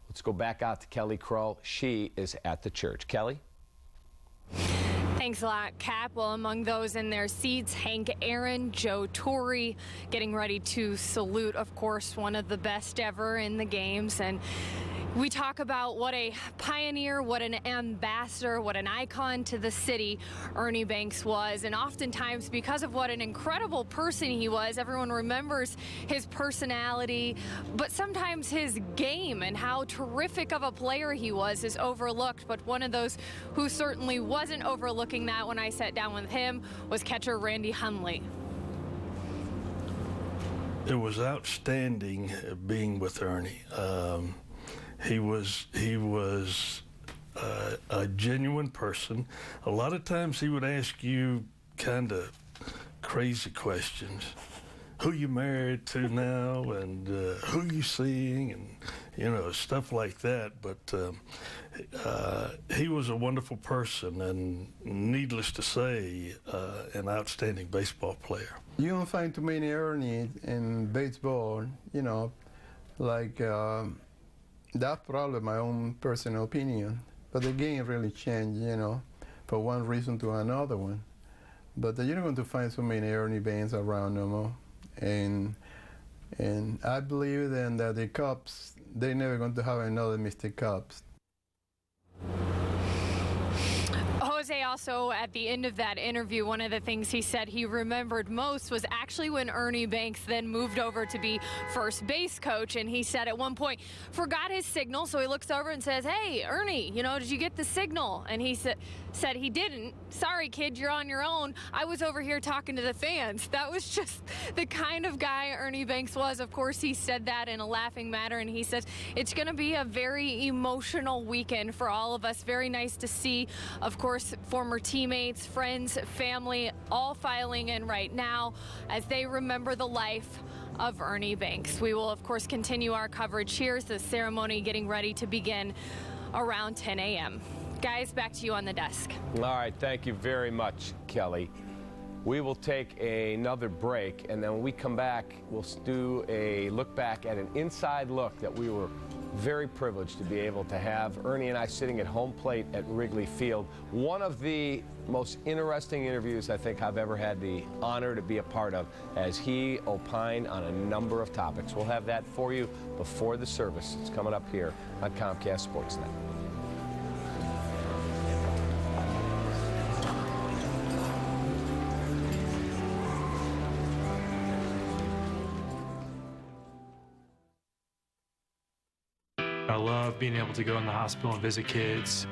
Let's go back out to Kelly Crow. She is at the church. Kelly? Thanks a lot, Cap. Well, among those in their seats, Hank Aaron, Joe Torre, getting ready to salute, of course, one of the best ever in the games. And We talk about what a pioneer, what an ambassador, what an icon to the city Ernie Banks was. And oftentimes, because of what an incredible person he was, everyone remembers his personality. But sometimes his game and how terrific of a player he was is overlooked. But one of those who certainly wasn't overlooking that when I sat down with him was catcher Randy Hundley. It was outstanding being with Ernie. He was a genuine person. A lot of times he would ask you kind of crazy questions. Who you married to now, and who you seeing, and stuff like that. But he was a wonderful person, and needless to say, an outstanding baseball player. You don't find too many Ernie in baseball, that's probably my own personal opinion. But the game really changed, for one reason to another one. But you're not going to find so many Ernie Banks around no more. And I believe then that the Cubs, they're never going to have another Mr. Cubs. Jose also, at the end of that interview, one of the things he said he remembered most was actually when Ernie Banks then moved over to be first base coach. And he said at one point, forgot his signal. So he looks over and says, hey, Ernie, did you get the signal? And he said he didn't. Sorry, kid, you're on your own. I was over here talking to the fans. That was just the kind of guy Ernie Banks was. Of course, he said that in a laughing manner. And he says it's going to be a very emotional weekend for all of us. Very nice to see, of course, former teammates, friends, family, all filing in right now as they remember the life of Ernie Banks. We will, of course, continue our coverage. Here's the ceremony getting ready to begin around 10 a.m. Guys, back to you on the desk. All right, thank you very much, Kelly. We will take another break, and then when we come back, we'll do a look back at an inside look that we were very privileged to be able to have. Ernie and I sitting at home plate at Wrigley Field. One of the most interesting interviews I think I've ever had the honor to be a part of, as he opined on a number of topics. We'll have that for you before the service. It's coming up here on Comcast Sportsnet. I love being able to go in the hospital and visit kids.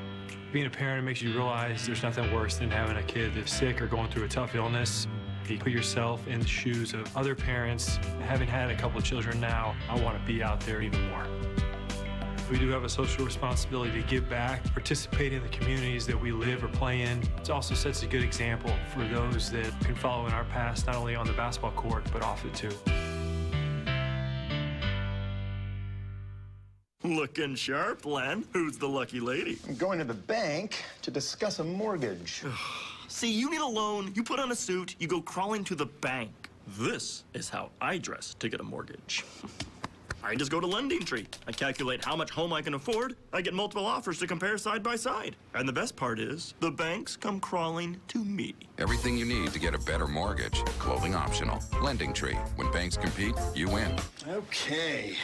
Being a parent makes you realize there's nothing worse than having a kid that's sick or going through a tough illness. You put yourself in the shoes of other parents. Having had a couple of children now, I want to be out there even more. We do have a social responsibility to give back, participate in the communities that we live or play in. It also sets a good example for those that can follow in our past, not only on the basketball court, but off it too. Looking sharp, Len. Who's the lucky lady? I'm going to the bank to discuss a mortgage. See, you need a loan, you put on a suit, you go crawling to the bank. This is how I dress to get a mortgage. I just go to LendingTree. I calculate how much home I can afford. I get multiple offers to compare side by side. And the best part is, the banks come crawling to me. Everything you need to get a better mortgage. Clothing optional. LendingTree. When banks compete, you win. Okay.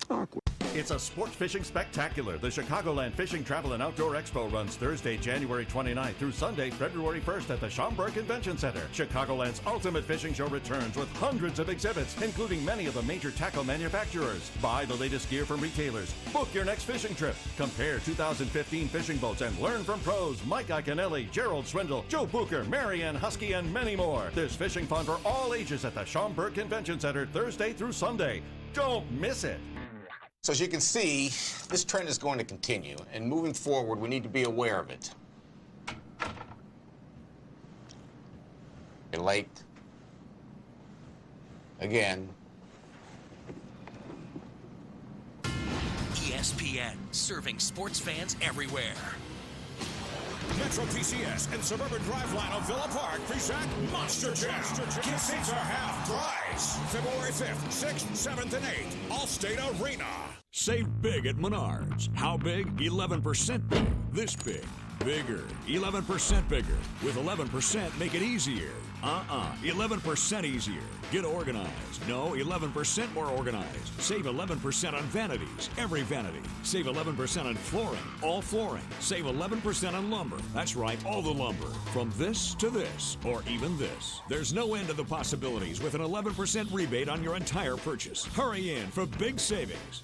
Awkward. It's a sports fishing spectacular. The Chicagoland Fishing Travel and Outdoor Expo runs Thursday, January 29th through Sunday, February 1st at the Schaumburg Convention Center. Chicagoland's ultimate fishing show returns with hundreds of exhibits, including many of the major tackle manufacturers. Buy the latest gear from retailers. Book your next fishing trip. Compare 2015 fishing boats and learn from pros Mike Iaconelli, Gerald Swindle, Joe Booker, Marianne Husky, and many more. There's fishing fun for all ages at the Schaumburg Convention Center Thursday through Sunday. Don't miss it. So as you can see, this trend is going to continue, and moving forward, we need to be aware of it. You're late. Again. ESPN, serving sports fans everywhere. Metro PCS and Suburban Driveline of Villa Park present Monster Jam. Get seats are half price. February 5th, 6th, 7th, and 8th. Allstate Arena. Save big at Menards. How big? 11% big. This big. Bigger, 11% bigger. With 11%, make it easier. 11% easier. Get organized. No, 11% more organized. Save 11% on vanities, every vanity. Save 11% on flooring, all flooring. Save 11% on lumber. That's right, all the lumber. From this to this, or even this. There's no end to the possibilities with an 11% rebate on your entire purchase. Hurry in for big savings.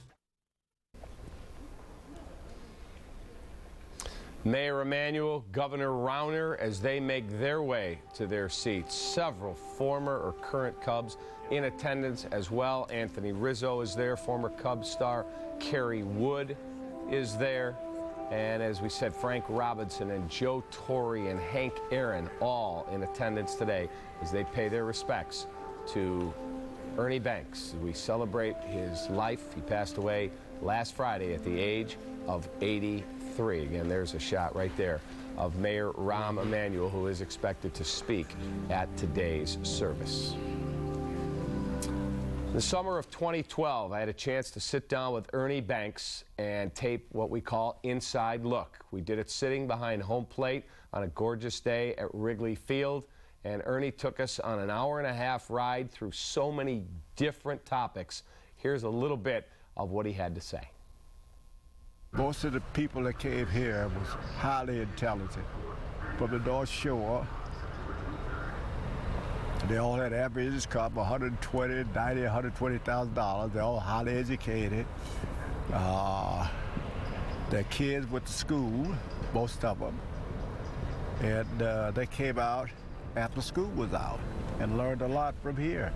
Mayor Emanuel, Governor Rauner, as they make their way to their seats. Several former or current Cubs in attendance as well. Anthony Rizzo is there, former Cubs star. Kerry Wood is there. And as we said, Frank Robinson and Joe Torre and Hank Aaron all in attendance today as they pay their respects to Ernie Banks. We celebrate his life. He passed away last Friday at the age of 83. Again, there's a shot right there of Mayor Rahm Emanuel, who is expected to speak at today's service. In the summer of 2012, I had a chance to sit down with Ernie Banks and tape what we call Inside Look. We did it sitting behind home plate on a gorgeous day at Wrigley Field, and Ernie took us on an hour-and-a-half ride through so many different topics. Here's a little bit of what he had to say. Most of the people that came here was highly intelligent. From the North Shore, they all had averages come $120,000, $90,000, $120,000. They're all highly educated. Their kids went to school, most of them, and they came out after school was out and learned a lot from here.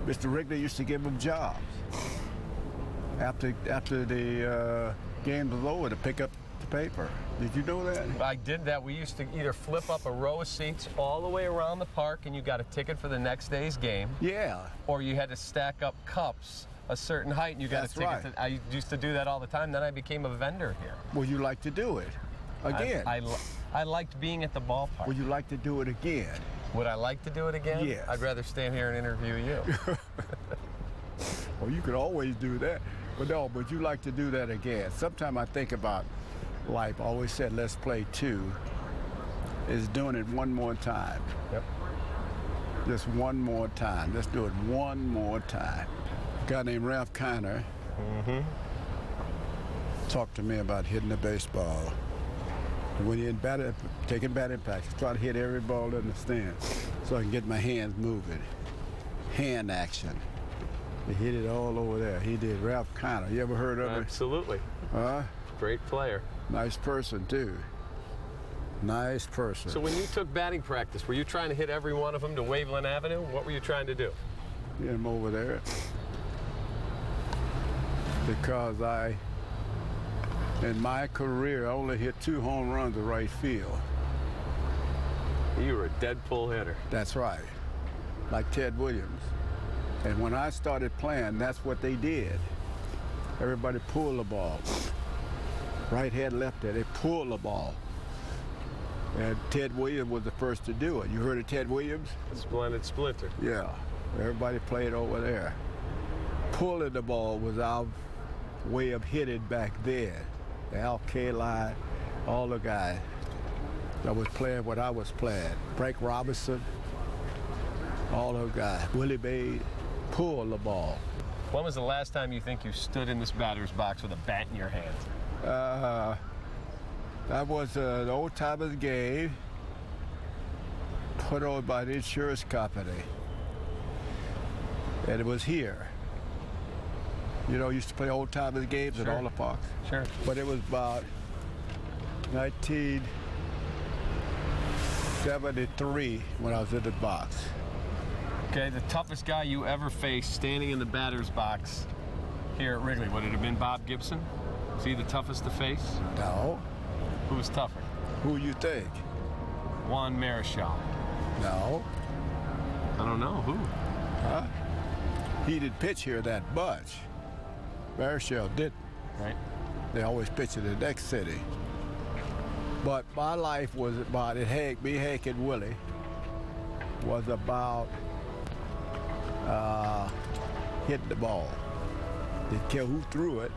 Mr. Wrigley used to give them jobs after the game was over to pick up the paper. Did you know that? I did that. We used to either flip up a row of seats all the way around the park and you got a ticket for the next day's game. Yeah. Or you had to stack up cups a certain height and you got a ticket. Right. I used to do that all the time. Then I became a vendor here. Well, you like to do it again. I liked being at the ballpark. Would you like to do it again? Would I like to do it again? Yes. I'd rather stand here and interview you. Well, you could always do that. But no, but you like to do that again. Sometimes I think about life. I always said, let's play two. Is doing it one more time. Yep. Just one more time. Let's do it one more time. A guy named Ralph Kiner talked to me about hitting the baseball. When you're in taking batting practice, try to hit every ball in the stand so I can get my hands moving. Hand action. He hit it all over there. He did. Ralph Kiner. You ever heard of him? Absolutely. Great player. Nice person, too. Nice person. So when you took batting practice, were you trying to hit every one of them to Waveland Avenue? What were you trying to do? Get him over there. Because in my career, I only hit 2 home runs to right field. You were a dead pull hitter. That's right. Like Ted Williams. And when I started playing, that's what they did. Everybody pulled the ball. Right hand, left hand, they pulled the ball. And Ted Williams was the first to do it. You heard of Ted Williams? Splendid Splinter. Yeah, everybody played over there. Pulling the ball was our way of hitting back then. Al Kaline, all the guys that was playing what I was playing. Frank Robinson, all those guys. Willie Mays. Pull the ball. When was the last time you think you stood in this batter's box with a bat in your hand? That was an old-timers game put on by the insurance company. And it was here. You know, used to play old-timers games at all the parks. Sure. But it was about 1973 when I was in the box. Okay, the toughest guy you ever faced standing in the batter's box here at Wrigley, would it have been Bob Gibson? Is he the toughest to face? No. Who was tougher? Who you think? Juan Marichal. No. I don't know. Who? Huh? He didn't pitch here that much. Marichal didn't. Right. They always pitch in the next city. But my life was about it. Hank and Willie was about hitting the ball. Didn't care who threw it.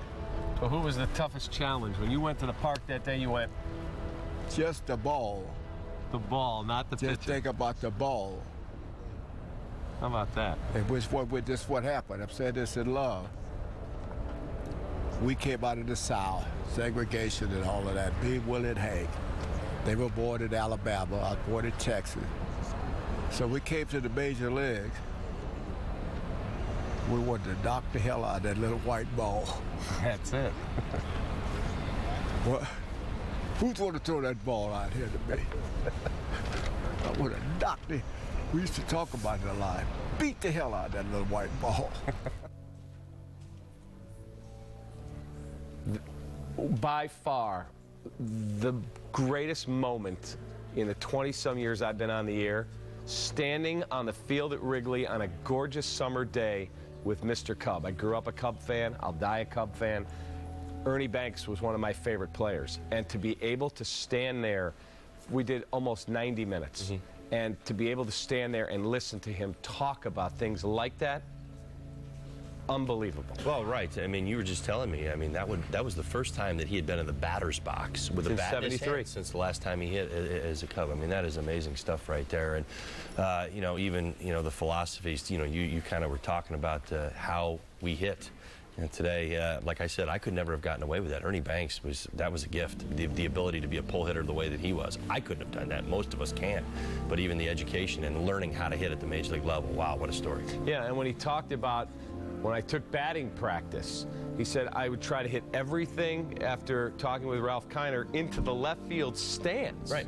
So who was the toughest challenge? When you went to the park that day, you went, Just the ball. The ball, not the Just pitcher. think about the ball. How about that? And this what happened. I've said this in love. We came out of the South, segregation and all of that. Me, Willie, and Hank. They were born in Alabama. I was born in Texas. So we came to the major leagues. We wanted to knock the hell out of that little white ball. That's it. What? Who's going to throw that ball out here to me? I would have knocked it. We used to talk about it a lot. Beat the hell out of that little white ball. By far, the greatest moment in the 20-some years I've been on the air, standing on the field at Wrigley on a gorgeous summer day with Mr. Cub. I grew up a Cub fan. I'll die a Cub fan. Ernie Banks was one of my favorite players. And to be able to stand there, we did almost 90 minutes. And to be able to stand there and listen to him talk about things like that, unbelievable. Well, right. I mean, you were just telling me. I mean, that was the first time that he had been in the batter's box with a bat in his hand since the last time he hit as a Cub. I mean, that is amazing stuff right there. And you know, even the philosophies. You know, you kind of were talking about how we hit. And today, like I said, I could never have gotten away with that. Ernie Banks was a gift. The ability to be a pull hitter the way that he was. I couldn't have done that. Most of us can't. But even the education and learning how to hit at the major league level. Wow, what a story. Yeah, and when he talked about when I took batting practice, he said I would try to hit everything after talking with Ralph Kiner into the left field stands. Right.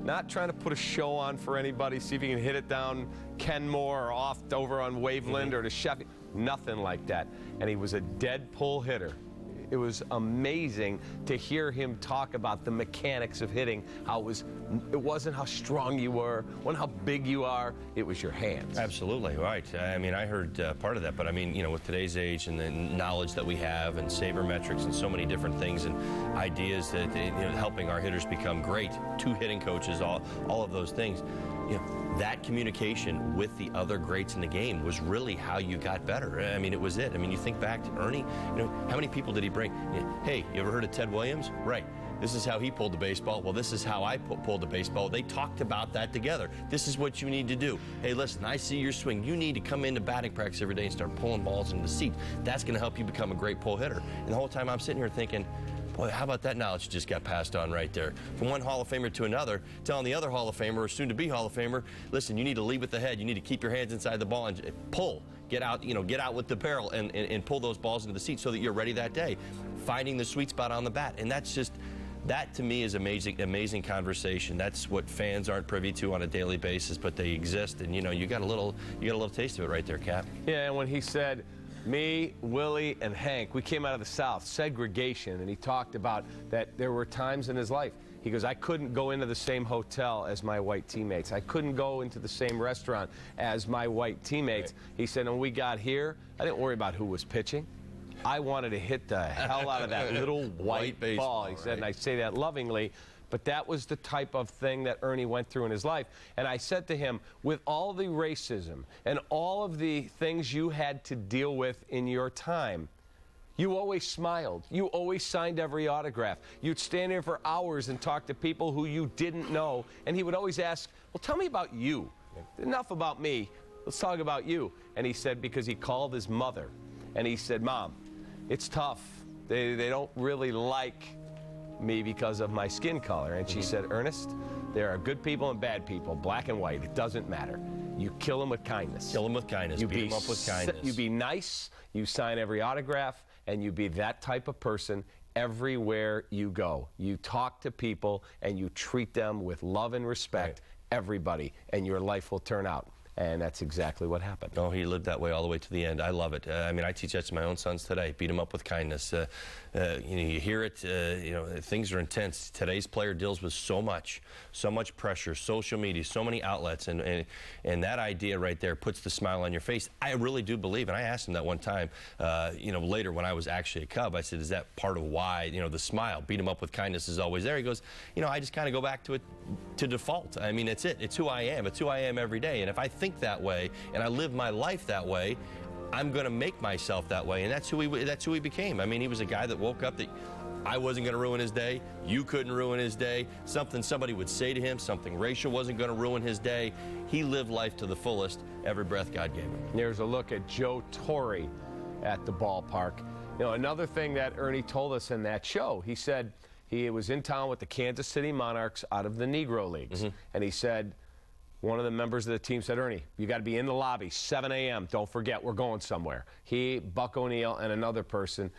Not trying to put a show on for anybody, see if you can hit it down Kenmore or off over on Waveland or to Sheffield. Nothing like that. And he was a dead pull hitter. It was amazing to hear him talk about the mechanics of hitting, how it wasn't how strong you were, wasn't how big you are, it was your hands. Absolutely, right. I mean, I heard part of that, but I mean, with today's age and the knowledge that we have and sabermetrics and so many different things and ideas that, helping our hitters become great, two hitting coaches, all of those things, that communication with the other greats in the game was really how you got better. I mean, it was it. I mean, you think back to Ernie, how many people did he bring? Hey, you ever heard of Ted Williams? Right. This is how he pulled the baseball. Well, this is how I pulled the baseball. They talked about that together. This is what you need to do. Hey, listen, I see your swing. You need to come into batting practice every day and start pulling balls into the seats. That's going to help you become a great pull hitter. And the whole time I'm sitting here thinking, boy, how about that knowledge just got passed on right there? From one Hall of Famer to another, telling the other Hall of Famer, or soon-to-be Hall of Famer, listen, you need to lead with the head. You need to keep your hands inside the ball and pull. Get out, get out with the barrel and pull those balls into the seat so that you're ready that day. Finding the sweet spot on the bat. And that's just, that to me is amazing conversation. That's what fans aren't privy to on a daily basis, but they exist. And, you got a little taste of it right there, Cap. Yeah, and when he said, me, Willie, and Hank, we came out of the South, segregation, and he talked about that there were times in his life. He goes, I couldn't go into the same hotel as my white teammates. I couldn't go into the same restaurant as my white teammates. Right. He said, when we got here, I didn't worry about who was pitching. I wanted to hit the hell out of that little white ball. He said, and I say that lovingly. But that was the type of thing that Ernie went through in his life. And I said to him, with all the racism and all of the things you had to deal with in your time, you always smiled. You always signed every autograph. You'd stand there for hours and talk to people who you didn't know. And he would always ask, well, tell me about you. Enough about me. Let's talk about you. And he said, because he called his mother. And he said, Mom, it's tough. They don't really like me because of my skin color. And she said, Ernest, there are good people and bad people, black and white. It doesn't matter. You kill them with kindness. Kill them with kindness. Beat them up with kindness. You be nice. You sign every autograph. And you be that type of person everywhere you go. You talk to people and you treat them with love and respect, everybody, and your life will turn out. And that's exactly what happened. Oh, he lived that way all the way to the end. I love it. I mean, I teach that to my own sons today. Beat them up with kindness. You hear it. Things are intense. Today's player deals with so much pressure, social media, so many outlets, and that idea right there puts the smile on your face. I really do believe, and I asked him that one time, later when I was actually a Cub, I said, is that part of why, the smile, beat him up with kindness is always there? He goes, I just kind of go back to it to default. I mean, it's it. It's who I am. It's who I am every day. And if I think that way and I live my life that way, I'm going to make myself that way, and that's who he became. I mean, he was a guy that woke up that I wasn't going to ruin his day. You couldn't ruin his day. Something somebody would say to him, something racial wasn't going to ruin his day. He lived life to the fullest, every breath God gave him. There's a look at Joe Torre at the ballpark. You know, another thing that Ernie told us in that show, he said he was in town with the Kansas City Monarchs out of the Negro Leagues. And he said, one of the members of the team said, Ernie, you got to be in the lobby, 7 a.m. Don't forget, we're going somewhere. He, Buck O'Neill, and another person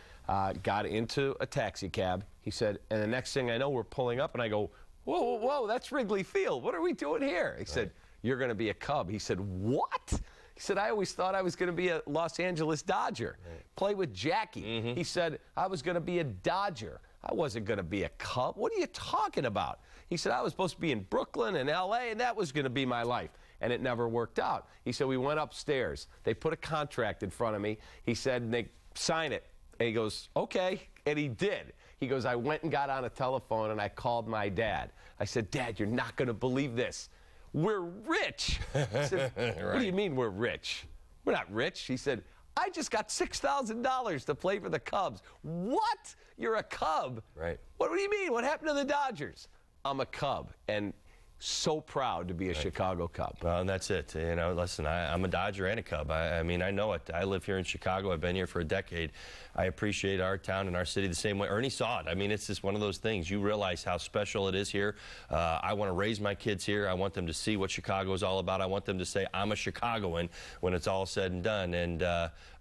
got into a taxi cab. He said, and the next thing I know, we're pulling up, and I go, whoa, whoa, whoa, that's Wrigley Field. What are we doing here? He said, you're going to be a Cub. He said, what? He said, I always thought I was going to be a Los Angeles Dodger. Play with Jackie. He said, I was going to be a Dodger. I wasn't going to be a Cub. What are you talking about? He said, I was supposed to be in Brooklyn and L.A., and that was going to be my life. And it never worked out. He said, we went upstairs. They put a contract in front of me. He said, they sign it. And he goes, okay. And he did. He goes, I went and got on a telephone, and I called my dad. I said, Dad, you're not going to believe this. We're rich. I said, what do you mean we're rich? We're not rich. He said, I just got $6,000 to play for the Cubs. What? You're a Cub? Right. What do you mean? What happened to the Dodgers? I'm a Cub, and so proud to be a Chicago Cub. Well, and that's it. You know, listen, I'm a Dodger and a Cub. I mean, I know it. I live here in Chicago. I've been here for a decade. I appreciate our town and our city the same way. Ernie saw it. I mean, it's just one of those things. You realize how special it is here. I want to raise my kids here. I want them to see what Chicago is all about. I want them to say, I'm a Chicagoan when it's all said and done. And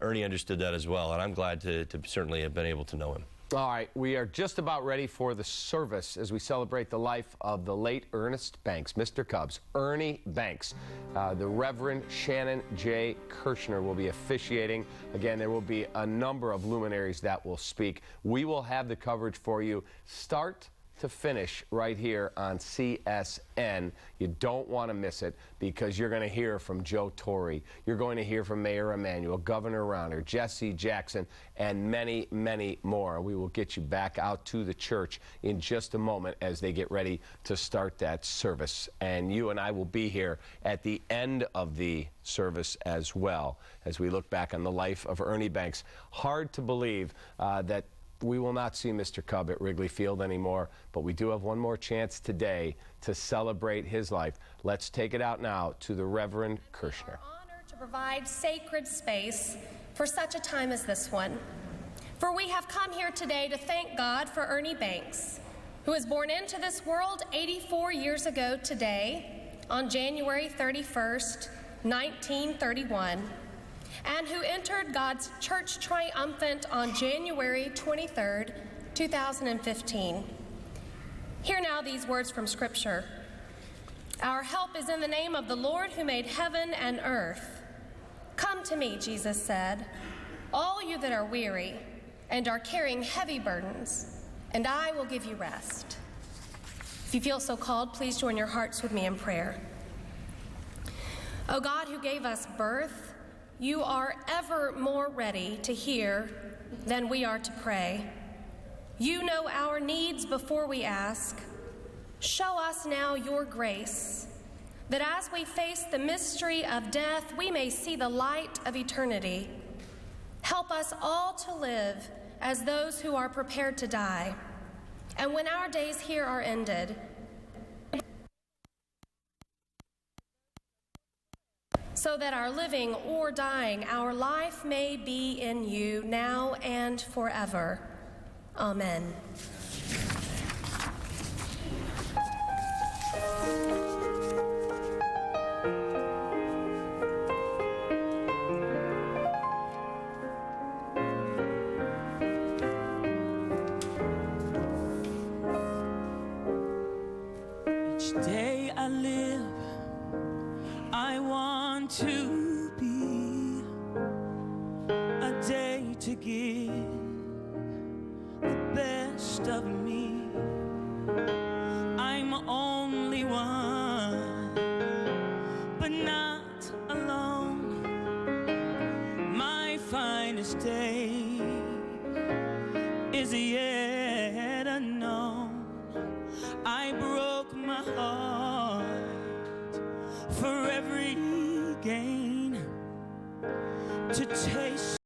Ernie understood that as well, and I'm glad to certainly have been able to know him. All right, we are just about ready for the service as we celebrate the life of the late Ernest Banks, Mr. Cubs, Ernie Banks. The Reverend Shannon J. Kirshner will be officiating. Again, there will be a number of luminaries that will speak. We will have the coverage for you start to finish right here on CSN. You don't want to miss it because you're going to hear from Joe Torre. You're going to hear from Mayor Emanuel, Governor Rauner, Jesse Jackson, and many, many more. We will get you back out to the church in just a moment as they get ready to start that service. And you and I will be here at the end of the service as well as we look back on the life of Ernie Banks. Hard to believe that we will not see Mr. Cub at Wrigley Field anymore, but we do have one more chance today to celebrate his life. Let's take it out now to the Reverend Kirshner. Honored to provide sacred space for such a time as this one. For we have come here today to thank God for Ernie Banks, who was born into this world 84 years ago today, on January 31st, 1931, and who entered God's church triumphant on January 23rd, 2015. Hear now these words from Scripture. Our help is in the name of the Lord who made heaven and earth. Come to me, Jesus said, all you that are weary and are carrying heavy burdens, and I will give you rest. If you feel so called, please join your hearts with me in prayer. O God, who gave us birth, you are ever more ready to hear than we are to pray. You know our needs before we ask. Show us now your grace, that as we face the mystery of death, we may see the light of eternity. Help us all to live as those who are prepared to die. And when our days here are ended, so that our living or dying, our life may be in you now and forever. Amen. Each day I live, I want to be a day to give the best of me. I'm only one, but not alone. My finest day is yet unknown. I broke my heart for every gain to taste